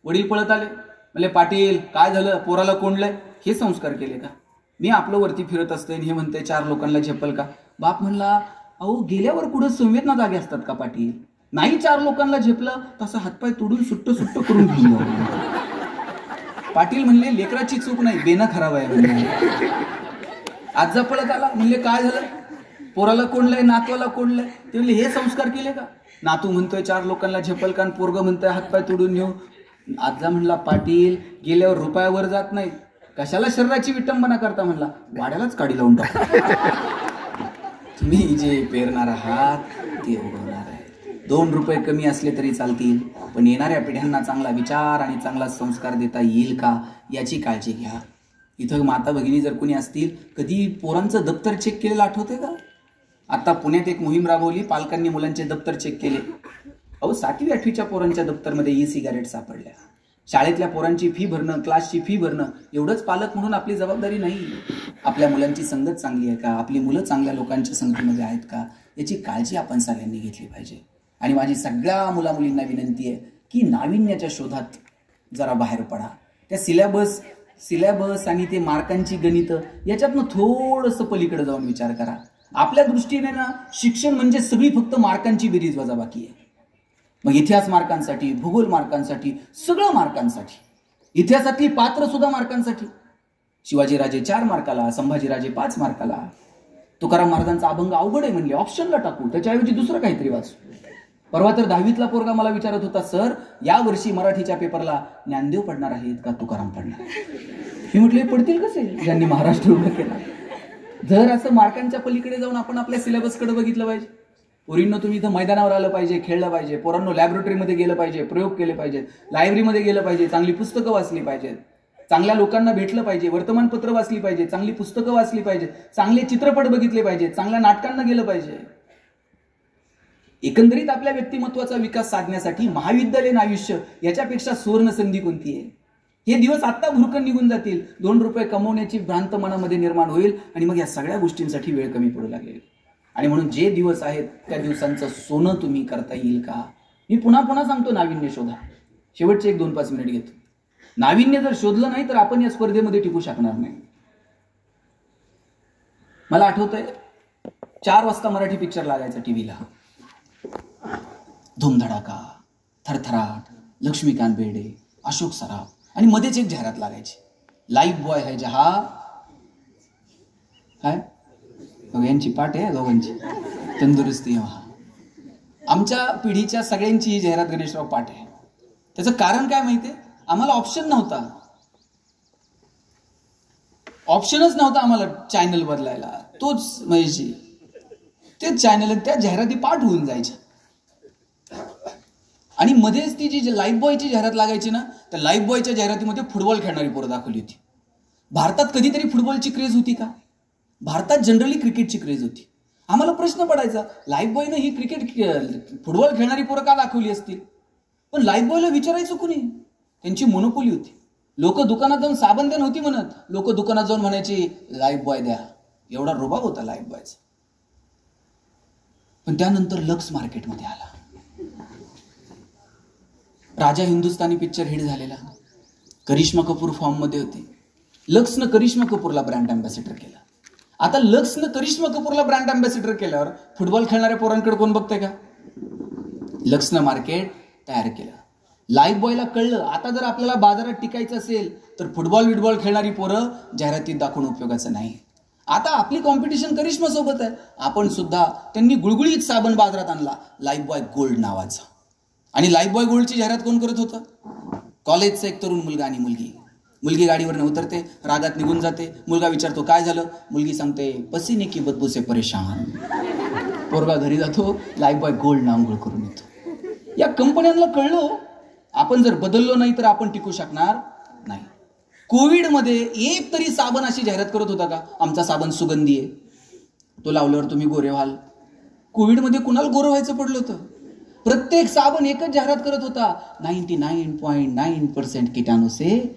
Speaker 1: वडील पळत आले, म्हणले पाटील काय झालं, पोराला कोंडलंय? हे संस्कार केले का? मी आपलं वरती फिरत असते आणि हे म्हणते 4 लोकांना झेपल का? बाप म्हणला अहो गेल्यावर कुठं संवेदना जागे असतात का पाटील? नाही 4 लोकांना झेपलं तसं हातपाय तोडून सुट्ट करून घेऊन. पाटील म्हणले लेकराची चूक नाही, बेना खराब आहे म्हणले. आजा पळत आला, म्हणले काय झालं? पोराला कोंडलंय, नातवाला कोंडलंय. ते म्हणले हे संस्कार केले का? नातू म्हणतोय 4 लोकांना झेपल का, पोरग म्हणतोय हातपाय तोडून घेऊ. आजा म्हणला पाटील गेल्यावर रुपयावर जात नाही, कशाला शरीराची विटंबना करता? म्हणला वाड्यालाच काडी लावून टाका. तुम्ही जे पेरणार आहात ते उगवणार आहे. 2 रुपये कमी असले तरी चालतील, पण येणाऱ्या पिढ्यांना चांगला विचार आणि चांगला संस्कार देता येईल का याची काळजी घ्या. इथं माता भगिनी जर कोणी असतील, कधी पोरांचं दप्तर चेक केलेलं आठवते का? आता पुण्यात एक मोहीम राबवली, पालकांनी मुलांचे दप्तर चेक केले. अहो 7वी 8वीच्या पोरांच्या दप्तरमध्ये ई-सिगारेट सापडल्या. शाळेतल्या पोरांची फी भरणं, क्लासची फी भरणं एवढंच पालक म्हणून आपली जबाबदारी नाही. आपल्या मुलांची संगत चांगली आहे का? आपली मुलं चांगल्या लोकांच्या संगतीमध्ये आहेत का? याची काळजी आपण सगळ्यांनी घेतली पाहिजे. आणि माझी सगळ्या मुलामुलींना विनंती आहे की नाविन्याच्या शोधात जरा बाहेर पडा. त्या सिलेबस आणि ते मार्कांची गणितं याच्यातनं थोडंसं पलीकडे जाऊन विचार करा. आपल्या दृष्टीने ना शिक्षण म्हणजे सगळी फक्त मार्कांची बेरीज वजाबाकी आहे. मग इतिहास मार्कांसाठी, भूगोल मार्कांसाठी, सगळं मार्कांसाठी, इतिहासातली पात्र सुद्धा मार्कांसाठी. शिवाजीराजे 4 मार्काला, संभाजीराजे 5 मार्काला. तुकाराम महाराजांचा अभंग अवघड आहे म्हणले, ऑप्शनला टाकू, त्याच्याऐवजी दुसरं काहीतरी वाचू. परवा तर 10वीतला पोरगा मला विचारत होता, सर या वर्षी मराठीच्या पेपरला ज्ञानदेव पडणार आहेत का तुकाराम पडणार? मी म्हटले पडतील कसे ज्यांनी महाराष्ट्र उभं केला. जर असं मार्कांच्या पलीकडे जाऊन आपण आपल्या सिलेबसकडे बघितलं पाहिजे. पोरींनो तुम्ही इथं मैदानावर आलं पाहिजे, खेळलं पाहिजे. पोरांनो लॅबोरेटरीमध्ये गेलं पाहिजे, प्रयोग केले पाहिजेत, लायब्ररीमध्ये गेलं पाहिजे, चांगली पुस्तकं वाचली पाहिजेत, चांगल्या लोकांना भेटलं पाहिजे, वर्तमानपत्र वाचली पाहिजे, चांगली पुस्तकं वाचली पाहिजेत, चांगले चित्रपट बघितले पाहिजेत, चांगल्या नाटकांना गेलं पाहिजे. एकंदरीत आपल्या व्यक्तिमत्वाचा विकास साधण्यासाठी महाविद्यालयीन आयुष्य याच्यापेक्षा सुवर्ण संधी कोणती आहे? हे दिवस आत्ता भुरकन निघून जातील. 2 रुपये कमवण्याची भ्रांत मनामध्ये निर्माण होईल आणि मग या सगळ्या गोष्टींसाठी वेळ कमी पडू लागेल. आणि म्हणून जे दिवस आहेत त्या दिवसांचं सोनं तुम्ही करता येईल का? मी पुन्हा सांगतो, नाविन्य शोधा. शेवटचे 1-2-5 मिनिट घेतो. नाविन्य जर शोधलं नाही तर आपण या स्पर्धेमध्ये टिकू शकणार नाही. मला आठवतंय 4 वाजता मराठी पिक्चर लागायचा टीव्हीला. धूमधडाका, थरथराट, लक्ष्मीकांत बेर्डे, अशोक सराफ आणि मध्येच एक जाहिरात लागायची, लाईफ बॉय है जहा. काय यांची पाठ आहे दोघांची, तंदुरुस्ती वहा. आमच्या पिढीच्या सगळ्यांची ही जाहिरात गणेशराव पाठ आहे. त्याचं कारण काय माहितीये? आम्हाला ऑप्शनच नव्हता आम्हाला चॅनल बदलायला. तोच महेशजी तेच चॅनल त्या जाहिराती पाठ होऊन जायच्या. आणि मध्येच ती जी लाईफ बॉयची जाहिरात लागायची ना, त्या लाईफ बॉयच्या जाहिरातीमध्ये फुटबॉल खेळणारी पोरं दाखवली होती. भारतात कधीतरी फुटबॉलची क्रेज होती का? भारतात जनरली क्रिकेटची क्रेज होती. आम्हाला प्रश्न पडायचा, लाईफ बॉयनं ही फुटबॉल खेळणारी पोरं का दाखवली असतील? पण लाईफ बॉयला विचारायचं कुणी? त्यांची मोनोपोली होती. लोक दुकानात जाऊन साबण द्या नव्हती म्हणत, लोक दुकानात जाऊन म्हणायची लाईफ बॉय द्या. एवढा रुबाब होता लाईफ बॉयचा. पण त्यानंतर लक्स मार्केटमध्ये आला. राजा हिंदुस्तानी पिक्चर हिट झालेला. करिश्मा कपूर फॉर्म मध्ये होती. लक्सनं करिश्मा कपूरला ब्रँड अँबॅसेडर केला. आता लक्सनं करिश्मा कपूरला ब्रँड अँबॅसेडर केल्यावर फुटबॉल खेळणाऱ्या पोरांकडे कोण बघतंय का? लक्सनं मार्केट तयार केलं. लाईफ बॉयला कळलं, आता जर आपल्याला बाजारात टिकायचं असेल तर फुटबॉल खेळणारी पोरं जाहिरातीत दाखवून उपयोगाचं नाही. आता आपली कॉम्पिटिशन करिश्मा सोबत आहे. आपण सुद्धा, त्यांनी गुळगुळीत साबण बाजारात आणला, लाईफ बॉय गोल्ड नावाचा. आणि लाईफ बॉय गोल्डची जाहिरात कोण करत होतं? कॉलेजचा एक तरुण मुलगा आणि मुलगी. मुलगी गाडीवर उतरते, रागात निघून जाते. मुलगा विचारतो काय झालं? मुलगी सांगते पसीने की बदबू से परेशान. पोरगा घरी जातो, लाईफ बॉय गोल्ड आंघोळ करून येतो. या कंपन्यांना कळलं, आपण जर बदललो नाही तर आपण टिकू शकणार नाही. कोविडमध्ये एक तरी साबण अशी जाहिरात करत होता का? आमचा साबण सुगंधी आहे, तो लावल्यावर तुम्ही गोरे व्हाल. कोविडमध्ये कुणाला गोरं व्हायचं पडलं होतं? प्रत्येक साबण एकच जाहिरात करत होता, 99.9% किटाणू से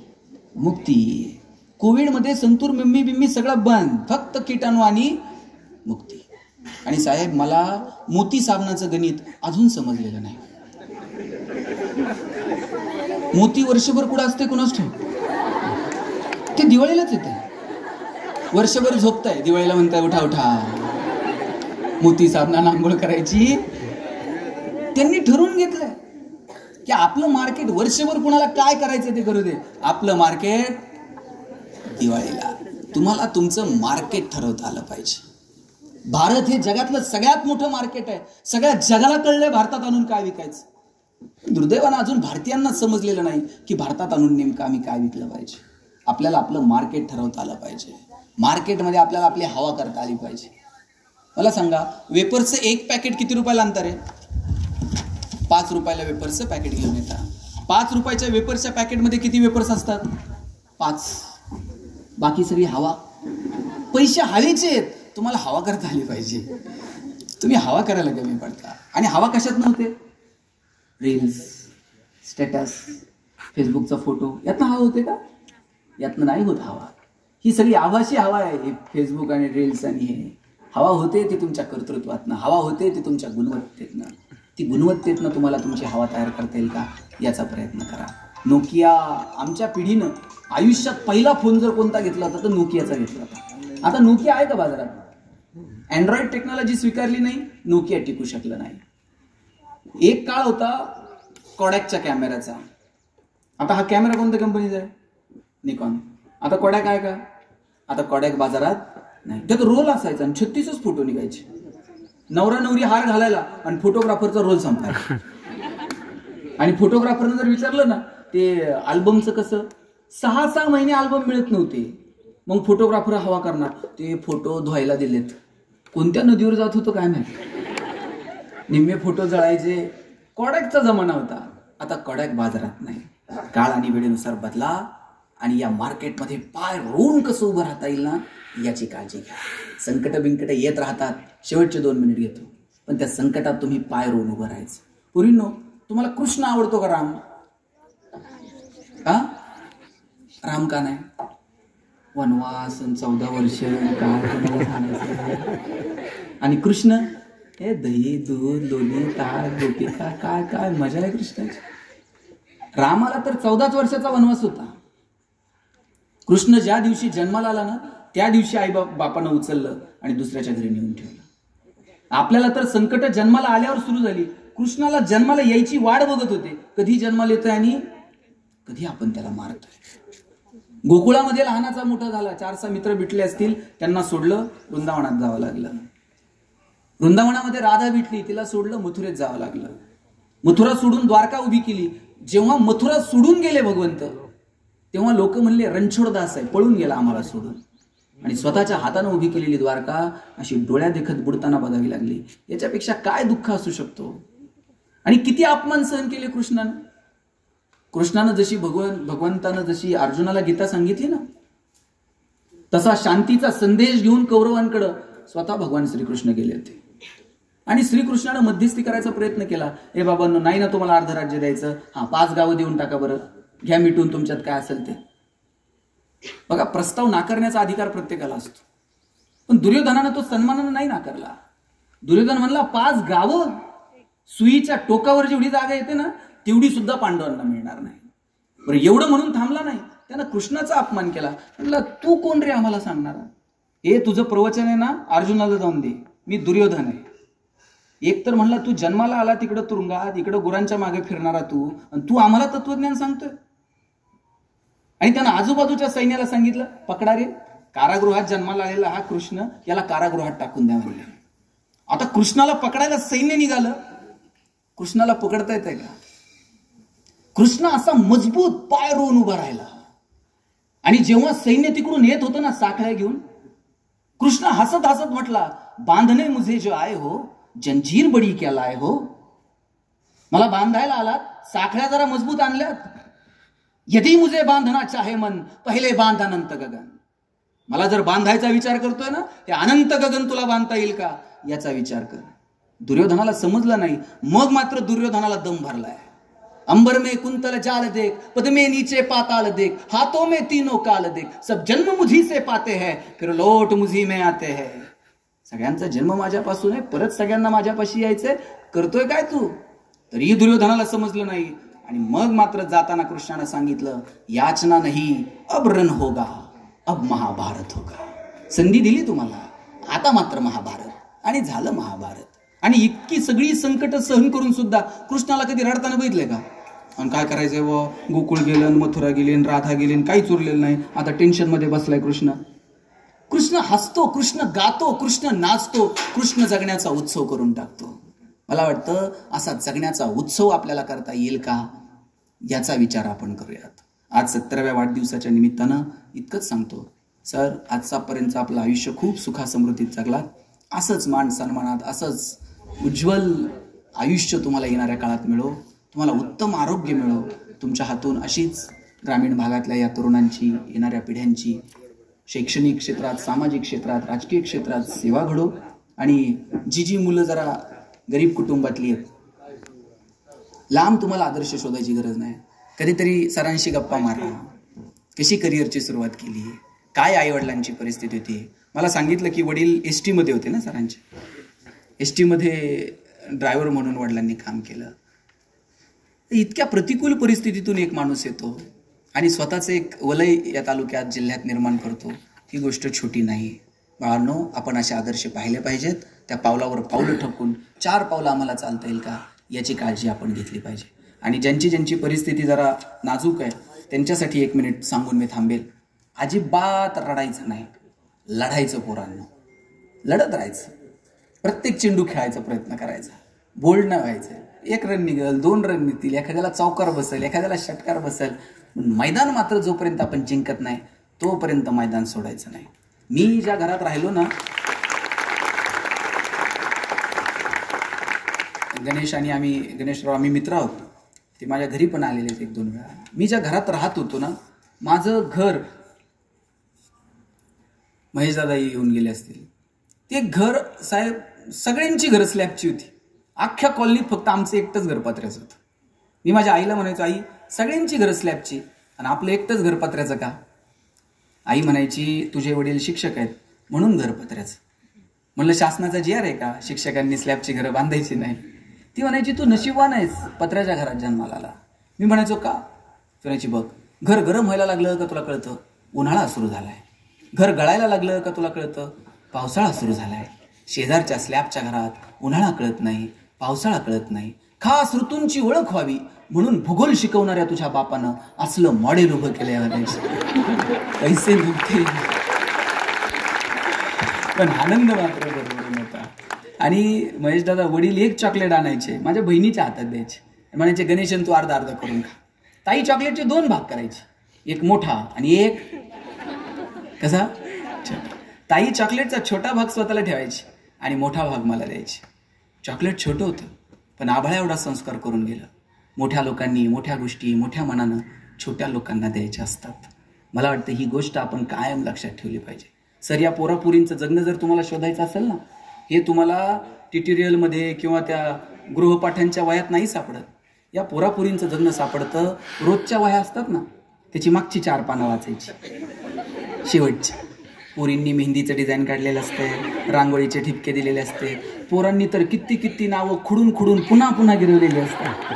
Speaker 1: मुक्ती. कोविडमध्ये संतूर मिम्मी बिम्मी सगळं बंद, फक्त किटाणू आणि मुक्ती. आणि साहेब, मला मोती साबणाचं गणित अजून समजलेलं नाही. मोती वर्षभर कुठं असते कुणाच ठाऊक? ते दिवाळीलाच येते. वर्षभर झोपताय, दिवाळीला म्हणताय उठा उठा मोती साबणानं आंघोळ करायची. त्यांनी ठरवून घेतलंय की आपलं मार्केट वर्षभर कुणाला काय करायचं ते करू दे, आपलं मार्केट दिवाळीला. तुम्हाला तुमचं मार्केट ठरवता आलं पाहिजे. भारत हे जगातलं सगळ्यात मोठं मार्केट आहे. सगळ्या जगाला कळलंय भारतात आणून काय विकायचं. दुर्दैवानं अजून भारतीयांना समजलेलं नाही की भारतात आणून नेमकं आम्ही काय विकलं पाहिजे. आपल्याला आपलं मार्केट ठरवता आलं पाहिजे. मार्केटमध्ये आपल्याला आपली हवा करता आली पाहिजे. मला सांगा, वेपर्सचं एक पॅकेट किती रुपयाला आणता रे? 5 रुपयाला वेपर्सचं पॅकेट घेऊन येतात. 5 रुपयाच्या वेपर्सच्या पॅकेटमध्ये किती वेपर्स असतात? 5. बाकी सगळी हवा. पैसे हवेचे आहेत, तुम्हाला हवा करता आली पाहिजे. तुम्ही हवा करायला कमी पडता. आणि हवा कशात नव्हते? रील्स, स्टेटस, फेसबुकचा फोटो, यातनं हवा होते का? यातनं नाही होत हवा. ही सगळी आभासी हवा आहे. फेसबुक आणि रील्स आणि हे हवा होते ती तुमच्या कर्तृत्वातनं, हवा होते ती तुमच्या गुणवत्तेतनं. ती गुणवत्तेतनं तुम्हाला तुमची हवा तयार करता येईल का, याचा प्रयत्न करा. नोकिया, आमच्या पिढीनं आयुष्यात पहिला फोन जर कोणता घेतला होता तर नोकियाचा घेतला होता. आता नोकिया आहे का बाजारात? अँड्रॉइड टेक्नॉलॉजी स्वीकारली नाही, नोकिया टिकू शकलं नाही. एक काळ होता कोडॅकच्या कॅमेऱ्याचा. आता हा कॅमेरा कोणत्या कंपनीचा आहे? निकॉन. आता कोडॅक आहे का? आता कोडॅक बाजारात नाही. त्यात रोल असायचा आणि 36च फोटो निघायचे. नवरा नवरी हार घालायला आणि फोटोग्राफरचा रोल संपायचा. आणि फोटोग्राफरनं जर विचारलं ना, ते अल्बमचं कसं, 6 महिने अल्बम मिळत नव्हते. मग फोटोग्राफर हवा करणार, ते फोटो धुवायला दिलेत. कोणत्या नदीवर जात होतो काय माहिती. निम्मे फोटो जळायचे. कोडॅकचा जमाना होता. आता कोडॅक बाजारात नाही. काळ आणि वेळेनुसार बदला आणि या मार्केटमध्ये पाय रोवून कसं उभं राहता येईल ना, याची काळजी घ्या. संकट बिंकट येत राहतात. शेवटचे 2 मिनिट घेतो, पण त्या संकटात तुम्ही पाय रोवून उभं राहायचं. पुरींनो, तुम्हाला कृष्ण आवडतो का राम? राम का नाही? वनवास 14 वर्ष काय. आणि कृष्ण हे दही दूध लोणी ताक गोपिका, काय काय मजा आहे कृष्णाची. रामाला तर 14 वर्षाचा वनवास होता. कृष्ण ज्या दिवशी जन्माला आला ना, त्या दिवशी आई बापानं उचललं आणि दुसऱ्याच्या घरी नेऊन ठेवलं. आपल्याला तर संकट जन्माला आल्यावर सुरू झाली. कृष्णाला जन्माला यायची वाट बघत होते, कधी जन्माला येतोय आणि कधी आपण त्याला मारतोय. गोकुळामध्ये लहानाचा मोठा झाला. 4 मित्र भेटले असतील, त्यांना सोडलं, वृंदावनात जावं लागलं. वृंदावनामध्ये राधा भेटली, तिला सोडलं, मथुरेत जावं लागलं. मथुरा सोडून द्वारका उभी केली. जेव्हा मथुरा सोडून गेले भगवंत, तेव्हा लोक म्हणले रणछोडदास आहे, पळून गेला आम्हाला सोडून. आणि स्वतःच्या हातानं उभी केलेली द्वारका अशी डोळ्या देखत बुडताना बघावी लागली. याच्यापेक्षा काय दुःख असू शकतो? आणि किती अपमान सहन केले कृष्णानं जशी भगवंतानं जशी अर्जुनाला गीता सांगितली ना, तसा शांतीचा संदेश घेऊन कौरवांकडे स्वतः भगवान श्रीकृष्ण गेले होते. आणि श्रीकृष्णानं मध्यस्थी करायचा प्रयत्न केला. ए बाबांनो, नाही ना तुम्हाला अर्ध राज्य द्यायचं, 5 गावं देऊन टाका बरं, घ्या मिटून तुमच्यात काय असेल ते. बघा, प्रस्ताव नाकारण्याचा अधिकार प्रत्येकाला असतो, पण दुर्योधनानं तो सन्मानानं नाही नाकारला. दुर्योधन म्हणला 5 गावं, सुईच्या टोकावर जेवढी जागा येते ना तेवढी सुद्धा पांडवांना मिळणार नाही. बरं, एवढं म्हणून थांबला नाही, त्यानं कृष्णाचा अपमान केला. म्हणला तू कोण रे आम्हाला सांगणारा? तुझं प्रवचन आहे ना, अर्जुनाला जाऊन दे, मी दुर्योधन आहे. एक तर म्हणला तू जन्माला आला तिकडं तुरुंगात, इकडं गुरांच्या मागे फिरणारा तू, आणि तू आम्हाला तत्वज्ञान सांगतोय. आणि त्यानं आजूबाजूच्या सैन्याला सांगितलं, पकडा रे, कारागृहात जन्माला आलेला हा कृष्ण, याला कारागृहात टाकून द्या म्हणले. आता कृष्णाला पकडायला सैन्य निघालं. कृष्णाला पकडता येतंय का? कृष्ण असा मजबूत पाय रोवून उभा राहिला. आणि जेव्हा सैन्य तिकडून येत होतं ना साखळ्या घेऊन, कृष्ण हसत हसत म्हटला, बांधने मुझे जो आए हो, जंजीर बडी क्या लाए हो. मला बांधायला आलात, साखळ्या जरा मजबूत आणल्यात. यदि मुझे बांधना चाहे मन, पहिले बांध अनंत गगन. मला जर बांधायचा विचार करतोय ना, ते अनंत गगन तुला बांधता येईल का याचा विचार कर. दुर्योधनाला समजलं नाही. मग मात्र दुर्योधनाला दम भरलाय. अंबर में कुंतल जाल देख, पद में नीचे पाताल देख, हाथों में तीनों काल देख, सब जन्म मुझी से पाते हैं, फिर लौट मुझी में आते हैं. सगळ्यांचा जन्म माझ्यापासून आहे, परत सगळ्यांना माझ्यापाशी यायचंय, करतोय काय तू? तरीही दुर्योधनाला समजलं नाही. आणि मग मात्र जाताना कृष्णानं सांगितलं, याचना नाही, अब रण होगा, अब महाभारत होगा. संधी दिली तुम्हाला, आता मात्र महाभारत. आणि झालं महाभारत. आणि इतकी सगळी संकट सहन करून सुद्धा कृष्णाला कधी रडताना बघितलंय का? आणि काय करायचंय व, गोकुळ गेलं, मथुरा गेली, राधा गेली, काहीच उरलेलं नाही, आता टेन्शन मध्ये बसलाय कृष्ण. कृष्ण हसतो, कृष्ण गातो, कृष्ण नाचतो, कृष्ण जगण्याचा उत्सव करून टाकतो. मला वाटतं असा जगण्याचा उत्सव आपल्याला करता येईल का, याचा विचार आपण करूयात. आज 17व्या वाढदिवसाच्या निमित्तानं इतकंच सांगतो, सर, आजचापर्यंत आपलं आयुष्य खूप सुखासमृद्धीत जगला. असंच मान सन्मानात, असंच उज्ज्वल आयुष्य तुम्हाला येणाऱ्या काळात मिळो, तुम्हाला उत्तम आरोग्य मिळो. तुमच्या हातून अशीच ग्रामीण भागातल्या या तरुणांची, येणाऱ्या पिढ्यांची शैक्षणिक क्षेत्रात, सामाजिक क्षेत्रात, राजकीय क्षेत्रात सेवा घडो. आणि जी मुलं जरा गरीब कुटुंबातली आहेत, लांब तुम्हाला आदर्श शोधायची गरज नाही. कधीतरी सरांशी गप्पा मारा, कशी करिअरची सुरुवात केली, काय आईवडिलांची परिस्थिती होती. मला सांगितलं की वडील एसटी मध्ये होते ना सरांचे, एसटी मध्ये ड्रायव्हर म्हणून वडिलांनी काम केलं. इतक्या प्रतिकूल परिस्थितीतून एक माणूस येतो आणि स्वतःचं एक वलय या तालुक्यात, जिल्ह्यात निर्माण करतो. ही गोष्ट छोटी नाही. बाळांनो, आपण असे आदर्श पाहिले पाहिजेत. त्या पावलावर पावलं ठोकून 4 पावलं आम्हाला चालता येईल का याची काळजी आपण घेतली पाहिजे. आणि ज्यांची परिस्थिती जरा नाजूक आहे त्यांच्यासाठी 1 मिनिट सांगून मी थांबेल. अजिबात रडायचं नाही, लढायचं. पोरांनो, लढत राहायचं. प्रत्येक चेंडू खेळायचा प्रयत्न करायचा, बोल्ड नाही व्हायचं. 1 रन निघेल, 2 रन निघतील, एखाद्याला चौकार बसेल, एखाद्याला षटकार बसेल. मैदान मात्र जोपर्यंत आपण जिंकत नाही तोपर्यंत मैदान सोडायचं नाही. मी ज्या घरात राहिलो ना, गणेशराव आम्ही मित्र आहोत, ते माझ्या घरी पण आलेले आहेत 1-2 वेळा. मी ज्या घरात राहत होतो ना, माझं घर, महेशदादा येऊन गेले असतील, ते घर साहेब सगळ्यांची घरं स्लॅबची होती. अख्ख्या कॉलनीत फक्त आमचं एकटंच घर पत्र्याचं होतं. मी माझ्या आईला म्हणायचो, आई सगळ्यांची घरं स्लॅबची आणि आपलं एकटंच घर पत्र्याचं का? आई म्हणायची, तुझे वडील शिक्षक आहेत म्हणून घर पत्र्याचं. म्हणलं, शासनाचा जी आर आहे का शिक्षकांनी स्लॅबची घरं बांधायची नाही? ती म्हणायची, तू नशीबवान आहेस पत्र्याच्या घरात जन्माला आला. मी म्हणायचो, का? म्हणायची, बघ, घर गरम व्हायला लागलं का तुला कळतं उन्हाळा सुरू झालाय. घर गळायला लागलं का तुला कळतं पावसाळा सुरू झालाय. शेजारच्या स्लॅबच्या घरात उन्हाळा कळत नाही, पावसाळा कळत नाही. खास ऋतूंची ओळख व्हावी म्हणून भूगोल शिकवणाऱ्या तुझ्या बापानं असलं मॉडेल उभं केलंय. पैसे नव्हते पण आनंद मात्र बरोबर नव्हता. आणि महेशदादा वडील 1 चॉकलेट आणायचे, माझ्या बहिणीच्या हातात द्यायचे, म्हणायचे, गणेशन तू अर्धा अर्धा करून खा. ताई चॉकलेटचे 2 भाग करायचे, एक मोठा आणि एक कसा छोटा. ताई चॉकलेटचा छोटा भाग स्वतःला ठेवायची आणि मोठा भाग मला द्यायची. चॉकलेट छोटं होतं, पण आभाळा एवढा संस्कार करून गेलं. मोठ्या लोकांनी मोठ्या गोष्टी मोठ्या मनानं छोट्या लोकांना द्यायच्या असतात. मला वाटतं ही गोष्ट आपण कायम लक्षात ठेवली पाहिजे. सर, या पोरापुरींचं जगणं जर तुम्हाला शोधायचं असेल ना, हे तुम्हाला ट्युटोरियलमध्ये किंवा त्या गृहपाठांच्या वयात नाही सापडत. या पोरापुरींचं जगणं सापडतं रोजच्या वया असतात ना, त्याची मागची 4 पानं वाचायची, शेवटची. पोरींनी मेहंदीचं डिझाईन काढलेलं असते, रांगोळीचे ठिपके दिलेले असते. पोरांनी तर किती नावं खुडून पुन्हा पुन्हा गिरवलेली असतात.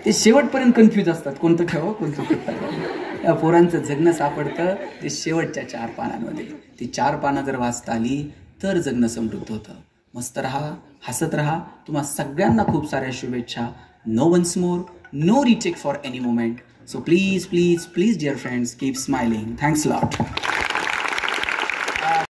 Speaker 1: ते शेवटपर्यंत कन्फ्यूज असतात, कोणतं ठेवावं कोणतं ठेवावं. या पोरांचं जगणं सापडतं ते शेवटच्या 4 पानांमध्ये. ती 4 पानं जर वाचता आली तर जगणं समृद्ध होतं. मस्त रहा, हसत रहा. तुम्हा सगळ्यांना खूप साऱ्या शुभेच्छा. No once more, no recheck for any moment. So please please please dear friends, keep smiling. Thanks lot.